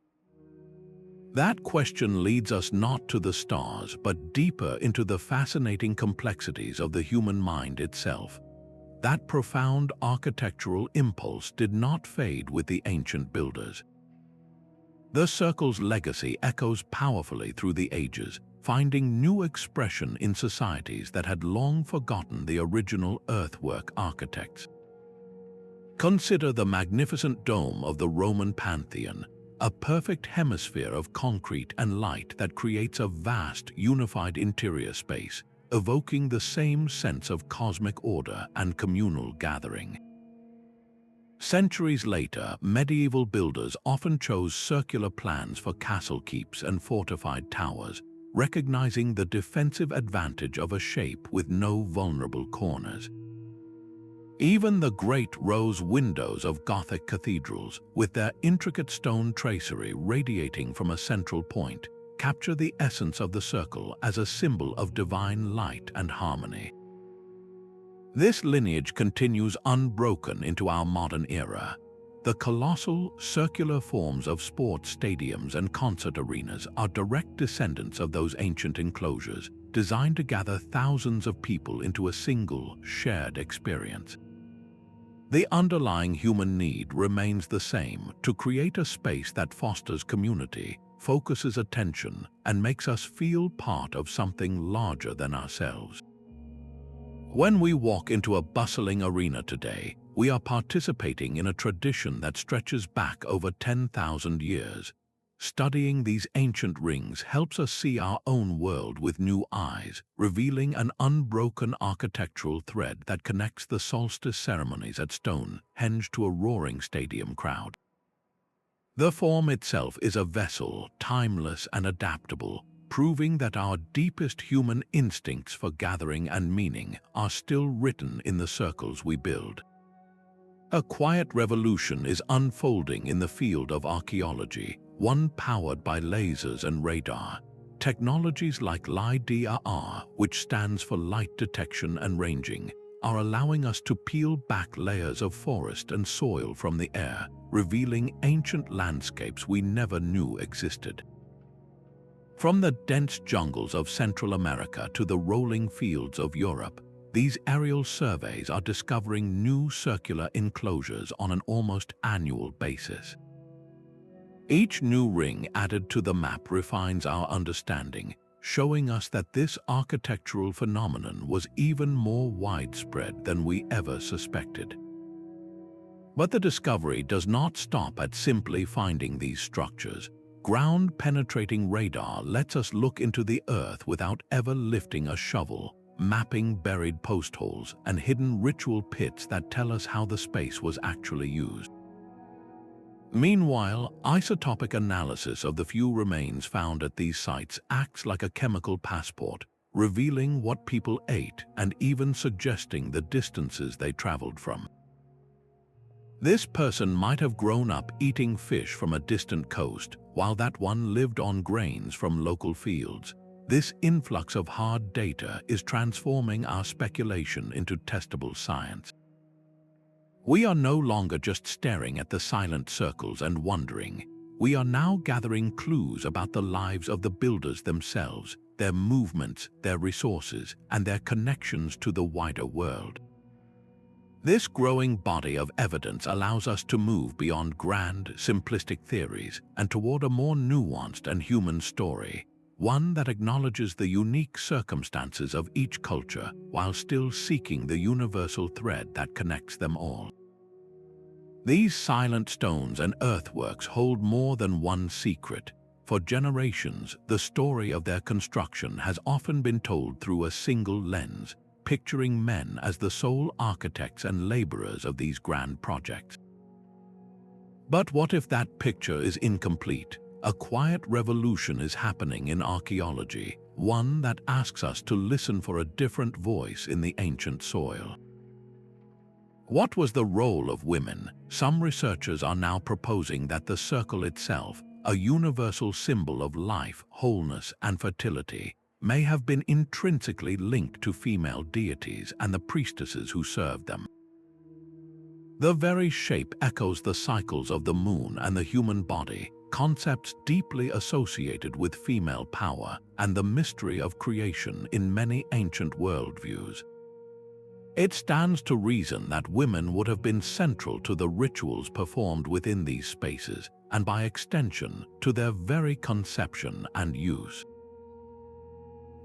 That question leads us not to the stars, but deeper into the fascinating complexities of the human mind itself. That profound architectural impulse did not fade with the ancient builders. The circle's legacy echoes powerfully through the ages, finding new expression in societies that had long forgotten the original earthwork architects. Consider the magnificent dome of the Roman Pantheon, a perfect hemisphere of concrete and light that creates a vast, unified interior space, evoking the same sense of cosmic order and communal gathering. Centuries later, medieval builders often chose circular plans for castle keeps and fortified towers, recognizing the defensive advantage of a shape with no vulnerable corners. Even the great rose windows of Gothic cathedrals, with their intricate stone tracery radiating from a central point, capture the essence of the circle as a symbol of divine light and harmony. This lineage continues unbroken into our modern era. The colossal, circular forms of sports stadiums and concert arenas are direct descendants of those ancient enclosures, designed to gather thousands of people into a single, shared experience. The underlying human need remains the same: to create a space that fosters community, focuses attention, and makes us feel part of something larger than ourselves. When we walk into a bustling arena today, we are participating in a tradition that stretches back over 10,000 years. Studying these ancient rings helps us see our own world with new eyes, revealing an unbroken architectural thread that connects the solstice ceremonies at Stonehenge to a roaring stadium crowd. The form itself is a vessel, timeless and adaptable, proving that our deepest human instincts for gathering and meaning are still written in the circles we build. A quiet revolution is unfolding in the field of archaeology, one powered by lasers and radar. Technologies like LiDAR, which stands for light detection and ranging, are allowing us to peel back layers of forest and soil from the air, revealing ancient landscapes we never knew existed. From the dense jungles of Central America to the rolling fields of Europe, these aerial surveys are discovering new circular enclosures on an almost annual basis. Each new ring added to the map refines our understanding, showing us that this architectural phenomenon was even more widespread than we ever suspected. But the discovery does not stop at simply finding these structures. Ground-penetrating radar lets us look into the earth without ever lifting a shovel, mapping buried post holes and hidden ritual pits that tell us how the space was actually used. Meanwhile, isotopic analysis of the few remains found at these sites acts like a chemical passport, revealing what people ate and even suggesting the distances they traveled from. This person might have grown up eating fish from a distant coast, while that one lived on grains from local fields. this influx of hard data is transforming our speculation into testable science. We are no longer just staring at the silent circles and wondering. We are now gathering clues about the lives of the builders themselves, their movements, their resources, and their connections to the wider world. This growing body of evidence allows us to move beyond grand, simplistic theories and toward a more nuanced and human story, one that acknowledges the unique circumstances of each culture while still seeking the universal thread that connects them all. These silent stones and earthworks hold more than one secret. For generations, the story of their construction has often been told through a single lens, picturing men as the sole architects and laborers of these grand projects. But what if that picture is incomplete? A quiet revolution is happening in archaeology, one that asks us to listen for a different voice in the ancient soil. What was the role of women? Some researchers are now proposing that the circle itself, a universal symbol of life, wholeness, and fertility, may have been intrinsically linked to female deities and the priestesses who served them. The very shape echoes the cycles of the moon and the human body, concepts deeply associated with female power and the mystery of creation in many ancient worldviews. It stands to reason that women would have been central to the rituals performed within these spaces, and by extension, to their very conception and use.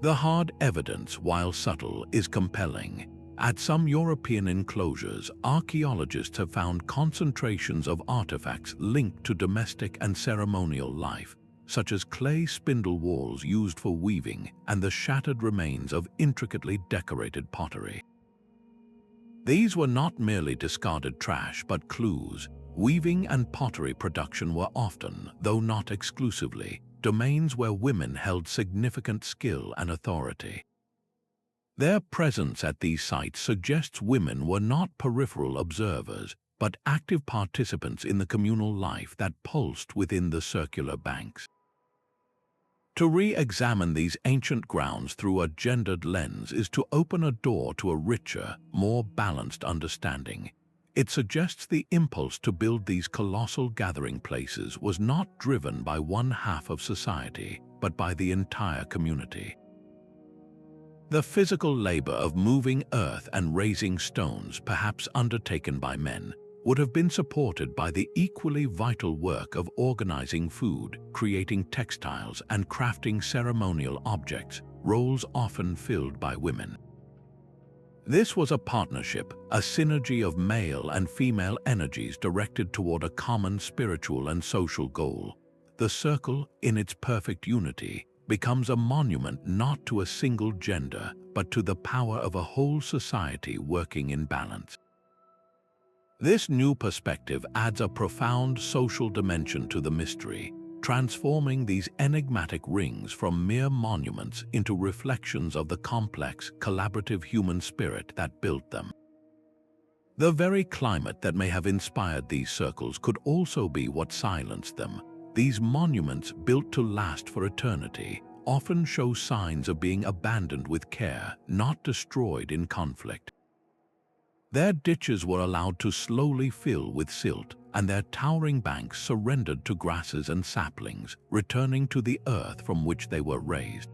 The hard evidence, while subtle, is compelling. At some European enclosures, archaeologists have found concentrations of artifacts linked to domestic and ceremonial life, such as clay spindle walls used for weaving and the shattered remains of intricately decorated pottery. These were not merely discarded trash, but clues. Weaving and pottery production were often, though not exclusively, domains where women held significant skill and authority. Their presence at these sites suggests women were not peripheral observers, but active participants in the communal life that pulsed within the circular banks. To re-examine these ancient grounds through a gendered lens is to open a door to a richer, more balanced understanding. It suggests the impulse to build these colossal gathering places was not driven by one half of society, but by the entire community. The physical labor of moving earth and raising stones, perhaps undertaken by men, would have been supported by the equally vital work of organizing food, creating textiles, and crafting ceremonial objects, roles often filled by women. This was a partnership, a synergy of male and female energies directed toward a common spiritual and social goal. The circle, in its perfect unity, becomes a monument not to a single gender, but to the power of a whole society working in balance. This new perspective adds a profound social dimension to the mystery, transforming these enigmatic rings from mere monuments into reflections of the complex, collaborative human spirit that built them. The very climate that may have inspired these circles could also be what silenced them. These monuments, built to last for eternity, often show signs of being abandoned with care, not destroyed in conflict. Their ditches were allowed to slowly fill with silt, and their towering banks surrendered to grasses and saplings, returning to the earth from which they were raised.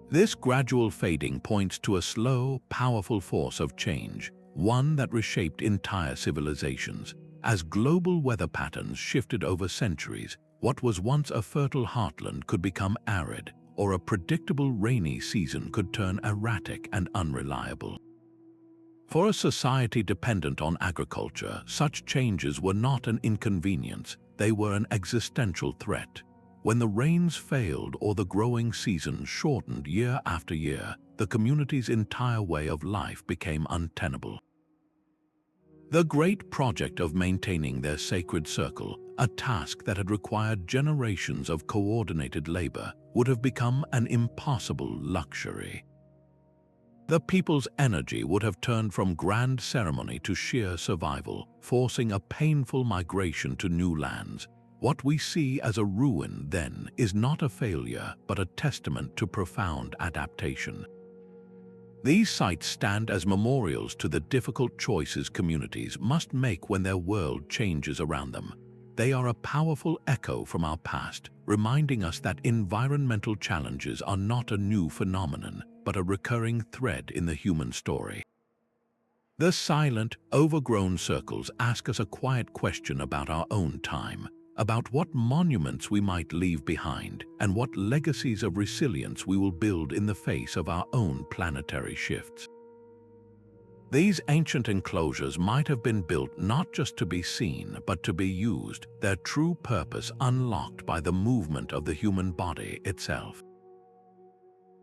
This gradual fading points to a slow, powerful force of change, one that reshaped entire civilizations. As global weather patterns shifted over centuries, what was once a fertile heartland could become arid, or a predictable rainy season could turn erratic and unreliable. For a society dependent on agriculture, such changes were not an inconvenience, they were an existential threat. When the rains failed or the growing season shortened year after year, the community's entire way of life became untenable. The great project of maintaining their sacred circle, a task that had required generations of coordinated labor, would have become an impossible luxury. The people's energy would have turned from grand ceremony to sheer survival, forcing a painful migration to new lands. What we see as a ruin, then, is not a failure, but a testament to profound adaptation. These sites stand as memorials to the difficult choices communities must make when their world changes around them. They are a powerful echo from our past, reminding us that environmental challenges are not a new phenomenon, but a recurring thread in the human story. The silent, overgrown circles ask us a quiet question about our own time, about what monuments we might leave behind and what legacies of resilience we will build in the face of our own planetary shifts. These ancient enclosures might have been built not just to be seen, but to be used, their true purpose unlocked by the movement of the human body itself.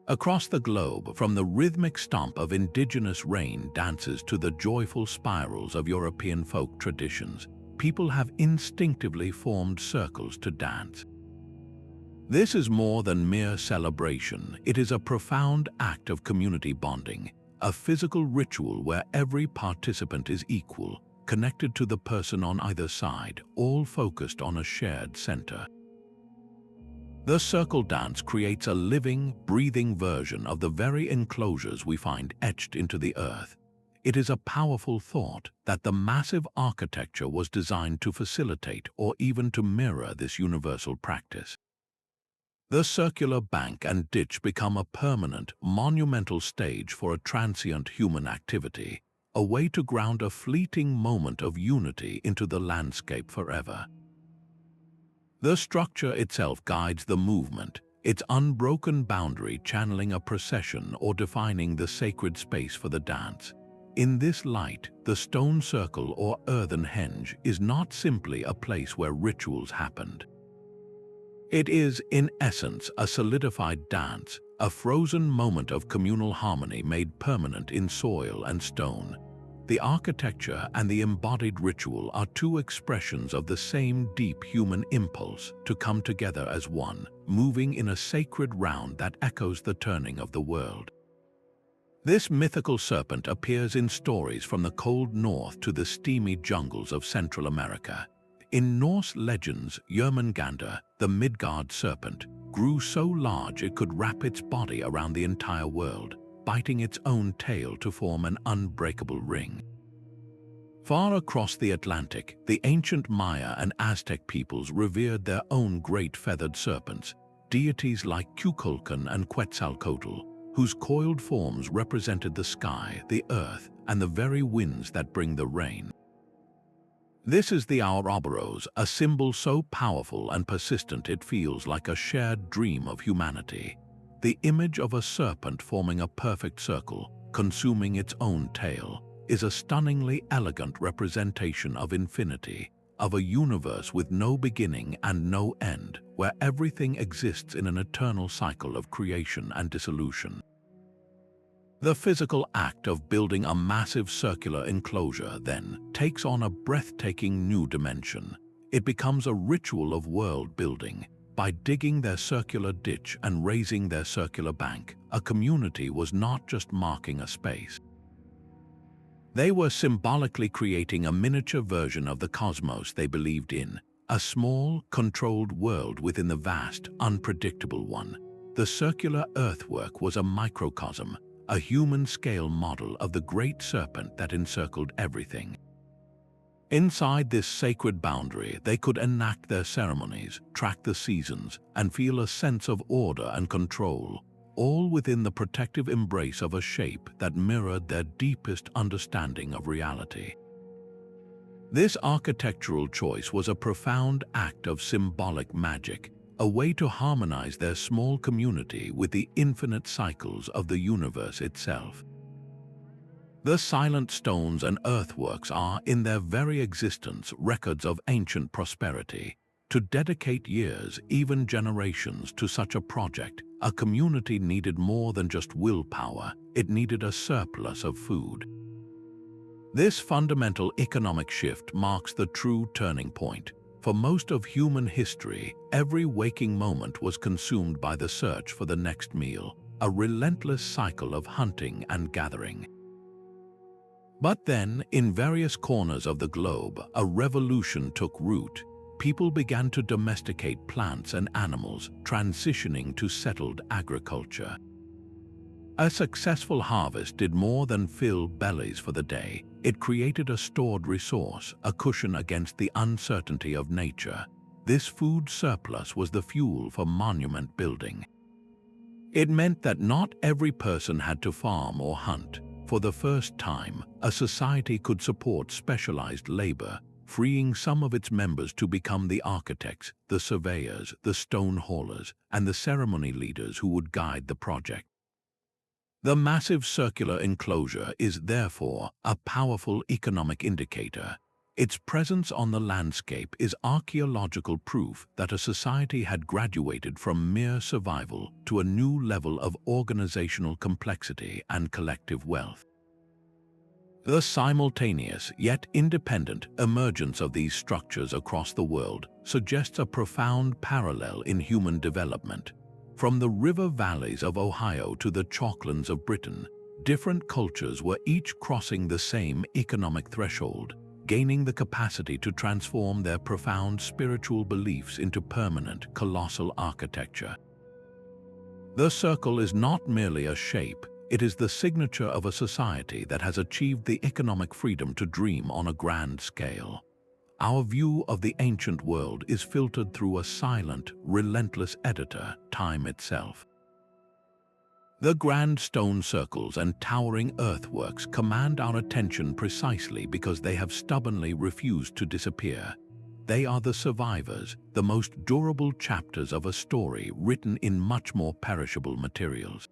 Across the globe, from the rhythmic stomp of indigenous rain dances to the joyful spirals of European folk traditions, people have instinctively formed circles to dance. This is more than mere celebration. It is a profound act of community bonding, a physical ritual where every participant is equal, connected to the person on either side, all focused on a shared center. The circle dance creates a living, breathing version of the very enclosures we find etched into the earth. It is a powerful thought that the massive architecture was designed to facilitate or even to mirror this universal practice. The circular bank and ditch become a permanent, monumental stage for a transient human activity, a way to ground a fleeting moment of unity into the landscape forever. The structure itself guides the movement, its unbroken boundary channeling a procession or defining the sacred space for the dance. In this light, the stone circle or earthen henge is not simply a place where rituals happened. It is, in essence, a solidified dance, a frozen moment of communal harmony made permanent in soil and stone. The architecture and the embodied ritual are two expressions of the same deep human impulse to come together as one, moving in a sacred round that echoes the turning of the world. This mythical serpent appears in stories from the cold north to the steamy jungles of Central America. In Norse legends, Jörmungandr, the Midgard serpent, grew so large it could wrap its body around the entire world, biting its own tail to form an unbreakable ring. Far across the Atlantic, the ancient Maya and Aztec peoples revered their own great feathered serpents, deities like Kukulkan and Quetzalcoatl, whose coiled forms represented the sky, the earth, and the very winds that bring the rain. This is the Ouroboros, a symbol so powerful and persistent it feels like a shared dream of humanity. The image of a serpent forming a perfect circle, consuming its own tail, is a stunningly elegant representation of infinity, of a universe with no beginning and no end, where everything exists in an eternal cycle of creation and dissolution. The physical act of building a massive circular enclosure, then, takes on a breathtaking new dimension. It becomes a ritual of world building. By digging their circular ditch and raising their circular bank, a community was not just marking a space. They were symbolically creating a miniature version of the cosmos they believed in, a small, controlled world within the vast, unpredictable one. The circular earthwork was a microcosm, a human-scale model of the great serpent that encircled everything. Inside this sacred boundary, they could enact their ceremonies, track the seasons, and feel a sense of order and control, all within the protective embrace of a shape that mirrored their deepest understanding of reality. This architectural choice was a profound act of symbolic magic, a way to harmonize their small community with the infinite cycles of the universe itself. The silent stones and earthworks are, in their very existence, records of ancient prosperity. To dedicate years, even generations, to such a project, a community needed more than just willpower. It needed a surplus of food. This fundamental economic shift marks the true turning point. For most of human history, every waking moment was consumed by the search for the next meal, a relentless cycle of hunting and gathering. But then, in various corners of the globe, a revolution took root. people began to domesticate plants and animals, transitioning to settled agriculture. A successful harvest did more than fill bellies for the day. It created a stored resource, a cushion against the uncertainty of nature. This food surplus was the fuel for monument building. It meant that not every person had to farm or hunt. For the first time, a society could support specialized labor, freeing some of its members to become the architects, the surveyors, the stone haulers, and the ceremony leaders who would guide the project. The massive circular enclosure is therefore a powerful economic indicator. Its presence on the landscape is archaeological proof that a society had graduated from mere survival to a new level of organizational complexity and collective wealth. The simultaneous yet independent emergence of these structures across the world suggests a profound parallel in human development. From the river valleys of Ohio to the chalklands of Britain, different cultures were each crossing the same economic threshold, gaining the capacity to transform their profound spiritual beliefs into permanent, colossal architecture. The circle is not merely a shape, it is the signature of a society that has achieved the economic freedom to dream on a grand scale. Our view of the ancient world is filtered through a silent, relentless editor, time itself. The grand stone circles and towering earthworks command our attention precisely because they have stubbornly refused to disappear. They are the survivors, the most durable chapters of a story written in much more perishable materials.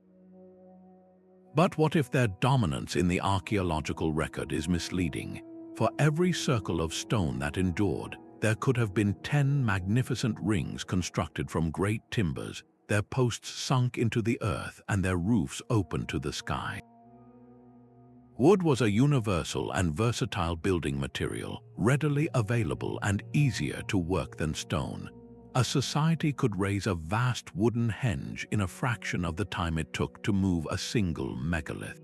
But what if their dominance in the archaeological record is misleading? For every circle of stone that endured, there could have been 10 magnificent rings constructed from great timbers, their posts sunk into the earth and their roofs open to the sky. Wood was a universal and versatile building material, readily available and easier to work than stone. A society could raise a vast wooden henge in a fraction of the time it took to move a single megalith.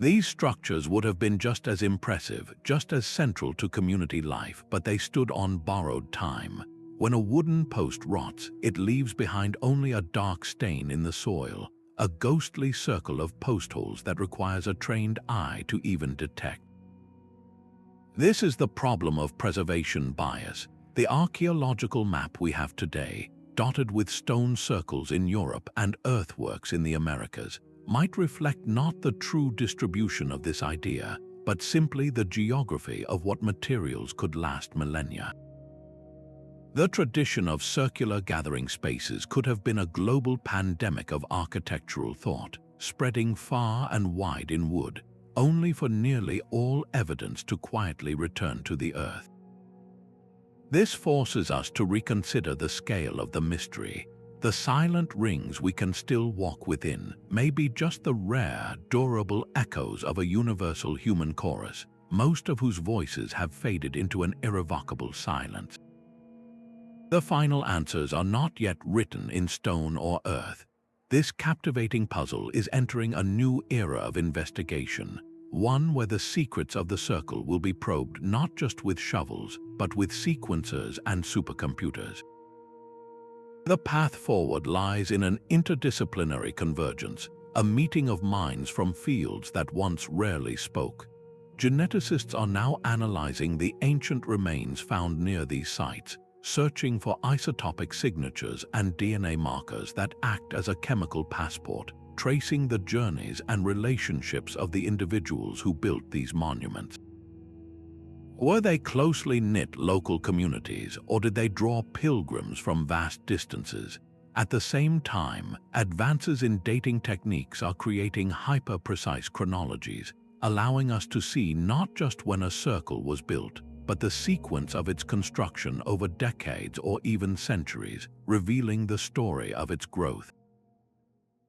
These structures would have been just as impressive, just as central to community life, but they stood on borrowed time. When a wooden post rots, it leaves behind only a dark stain in the soil, a ghostly circle of post holes that requires a trained eye to even detect. This is the problem of preservation bias. The archaeological map we have today, dotted with stone circles in Europe and earthworks in the Americas, might reflect not the true distribution of this idea, but simply the geography of what materials could last millennia. The tradition of circular gathering spaces could have been a global pandemic of architectural thought, spreading far and wide in wood, only for nearly all evidence to quietly return to the earth. This forces us to reconsider the scale of the mystery. The silent rings we can still walk within may be just the rare, durable echoes of a universal human chorus, most of whose voices have faded into an irrevocable silence. The final answers are not yet written in stone or earth. This captivating puzzle is entering a new era of investigation, one where the secrets of the circle will be probed not just with shovels, but with sequencers and supercomputers. The path forward lies in an interdisciplinary convergence, a meeting of minds from fields that once rarely spoke. Geneticists are now analyzing the ancient remains found near these sites, searching for isotopic signatures and DNA markers that act as a chemical passport, tracing the journeys and relationships of the individuals who built these monuments. Were they closely knit local communities, or did they draw pilgrims from vast distances? At the same time, advances in dating techniques are creating hyper-precise chronologies, allowing us to see not just when a circle was built, but the sequence of its construction over decades or even centuries, revealing the story of its growth.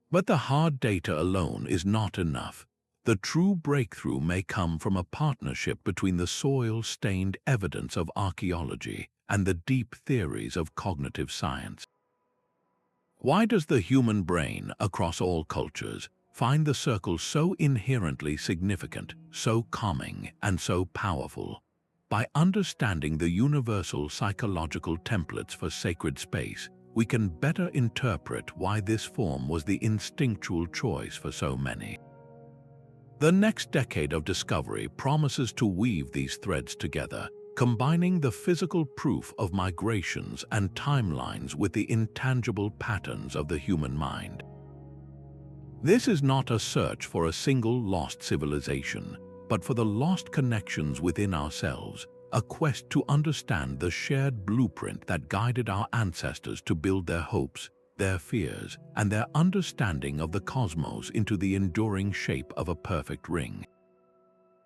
But the hard data alone is not enough. The true breakthrough may come from a partnership between the soil-stained evidence of archaeology and the deep theories of cognitive science. Why does the human brain, across all cultures, find the circle so inherently significant, so calming, and so powerful? By understanding the universal psychological templates for sacred space, we can better interpret why this form was the instinctual choice for so many. The next decade of discovery promises to weave these threads together, combining the physical proof of migrations and timelines with the intangible patterns of the human mind. This is not a search for a single lost civilization, but for the lost connections within ourselves, a quest to understand the shared blueprint that guided our ancestors to build their hopes, their fears, and their understanding of the cosmos into the enduring shape of a perfect ring.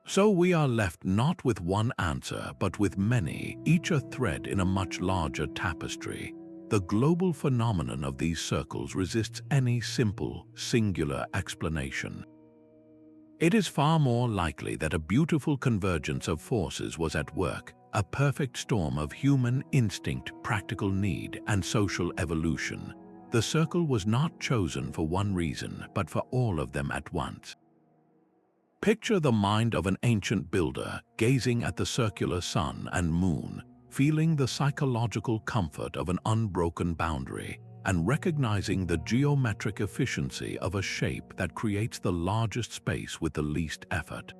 So we are left not with one answer, but with many, each a thread in a much larger tapestry. The global phenomenon of these circles resists any simple, singular explanation. It is far more likely that a beautiful convergence of forces was at work, a perfect storm of human instinct, practical need, and social evolution. The circle was not chosen for one reason, but for all of them at once. Picture the mind of an ancient builder gazing at the circular sun and moon, feeling the psychological comfort of an unbroken boundary, and recognizing the geometric efficiency of a shape that creates the largest space with the least effort.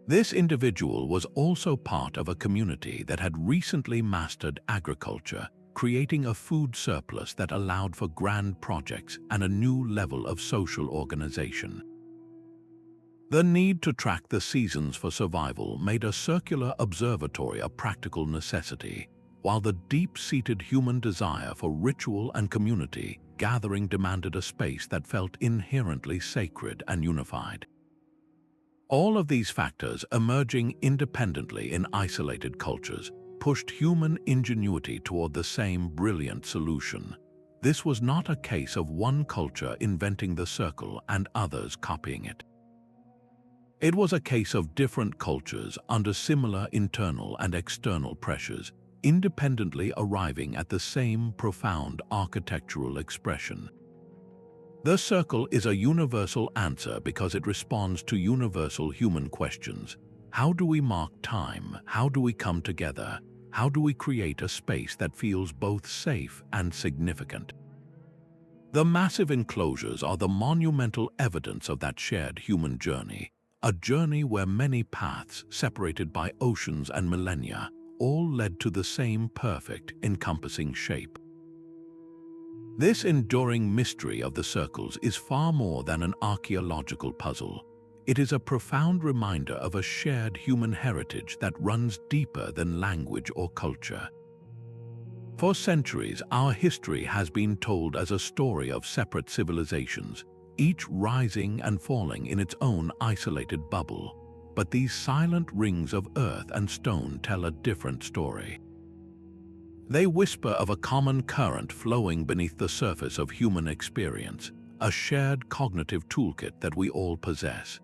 This individual was also part of a community that had recently mastered agriculture, creating a food surplus that allowed for grand projects and a new level of social organization. The need to track the seasons for survival made a circular observatory a practical necessity, while the deep-seated human desire for ritual and community gathering demanded a space that felt inherently sacred and unified. All of these factors, emerging independently in isolated cultures, pushed human ingenuity toward the same brilliant solution. This was not a case of one culture inventing the circle and others copying it. It was a case of different cultures under similar internal and external pressures, independently arriving at the same profound architectural expression. The circle is a universal answer because it responds to universal human questions. How do we mark time? How do we come together? How do we create a space that feels both safe and significant? The massive enclosures are the monumental evidence of that shared human journey, a journey where many paths, separated by oceans and millennia, all led to the same perfect, encompassing shape. This enduring mystery of the circles is far more than an archaeological puzzle. It is a profound reminder of a shared human heritage that runs deeper than language or culture. For centuries, our history has been told as a story of separate civilizations, each rising and falling in its own isolated bubble. But these silent rings of earth and stone tell a different story. They whisper of a common current flowing beneath the surface of human experience, a shared cognitive toolkit that we all possess.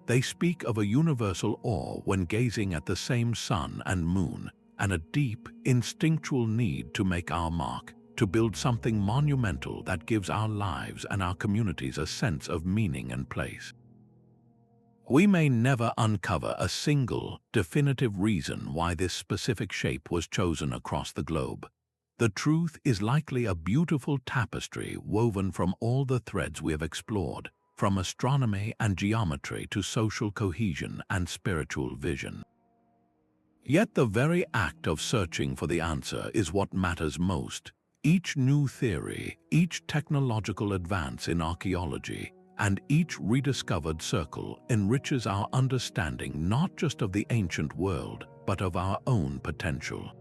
They speak of a universal awe when gazing at the same sun and moon, and a deep, instinctual need to make our mark, to build something monumental that gives our lives and our communities a sense of meaning and place. We may never uncover a single, definitive reason why this specific shape was chosen across the globe. The truth is likely a beautiful tapestry woven from all the threads we have explored, from astronomy and geometry to social cohesion and spiritual vision. Yet the very act of searching for the answer is what matters most. Each new theory, each technological advance in archaeology, and each rediscovered circle enriches our understanding not just of the ancient world, but of our own potential.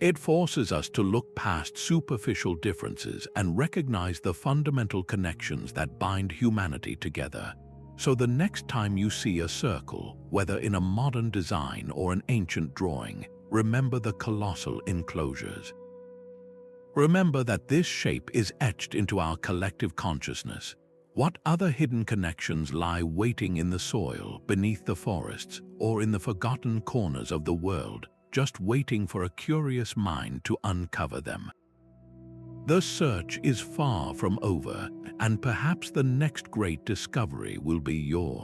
It forces us to look past superficial differences and recognize the fundamental connections that bind humanity together. So the next time you see a circle, whether in a modern design or an ancient drawing, remember the colossal enclosures. Remember that this shape is etched into our collective consciousness. What other hidden connections lie waiting in the soil, beneath the forests, or in the forgotten corners of the world, just waiting for a curious mind to uncover them? The search is far from over, and perhaps the next great discovery will be yours.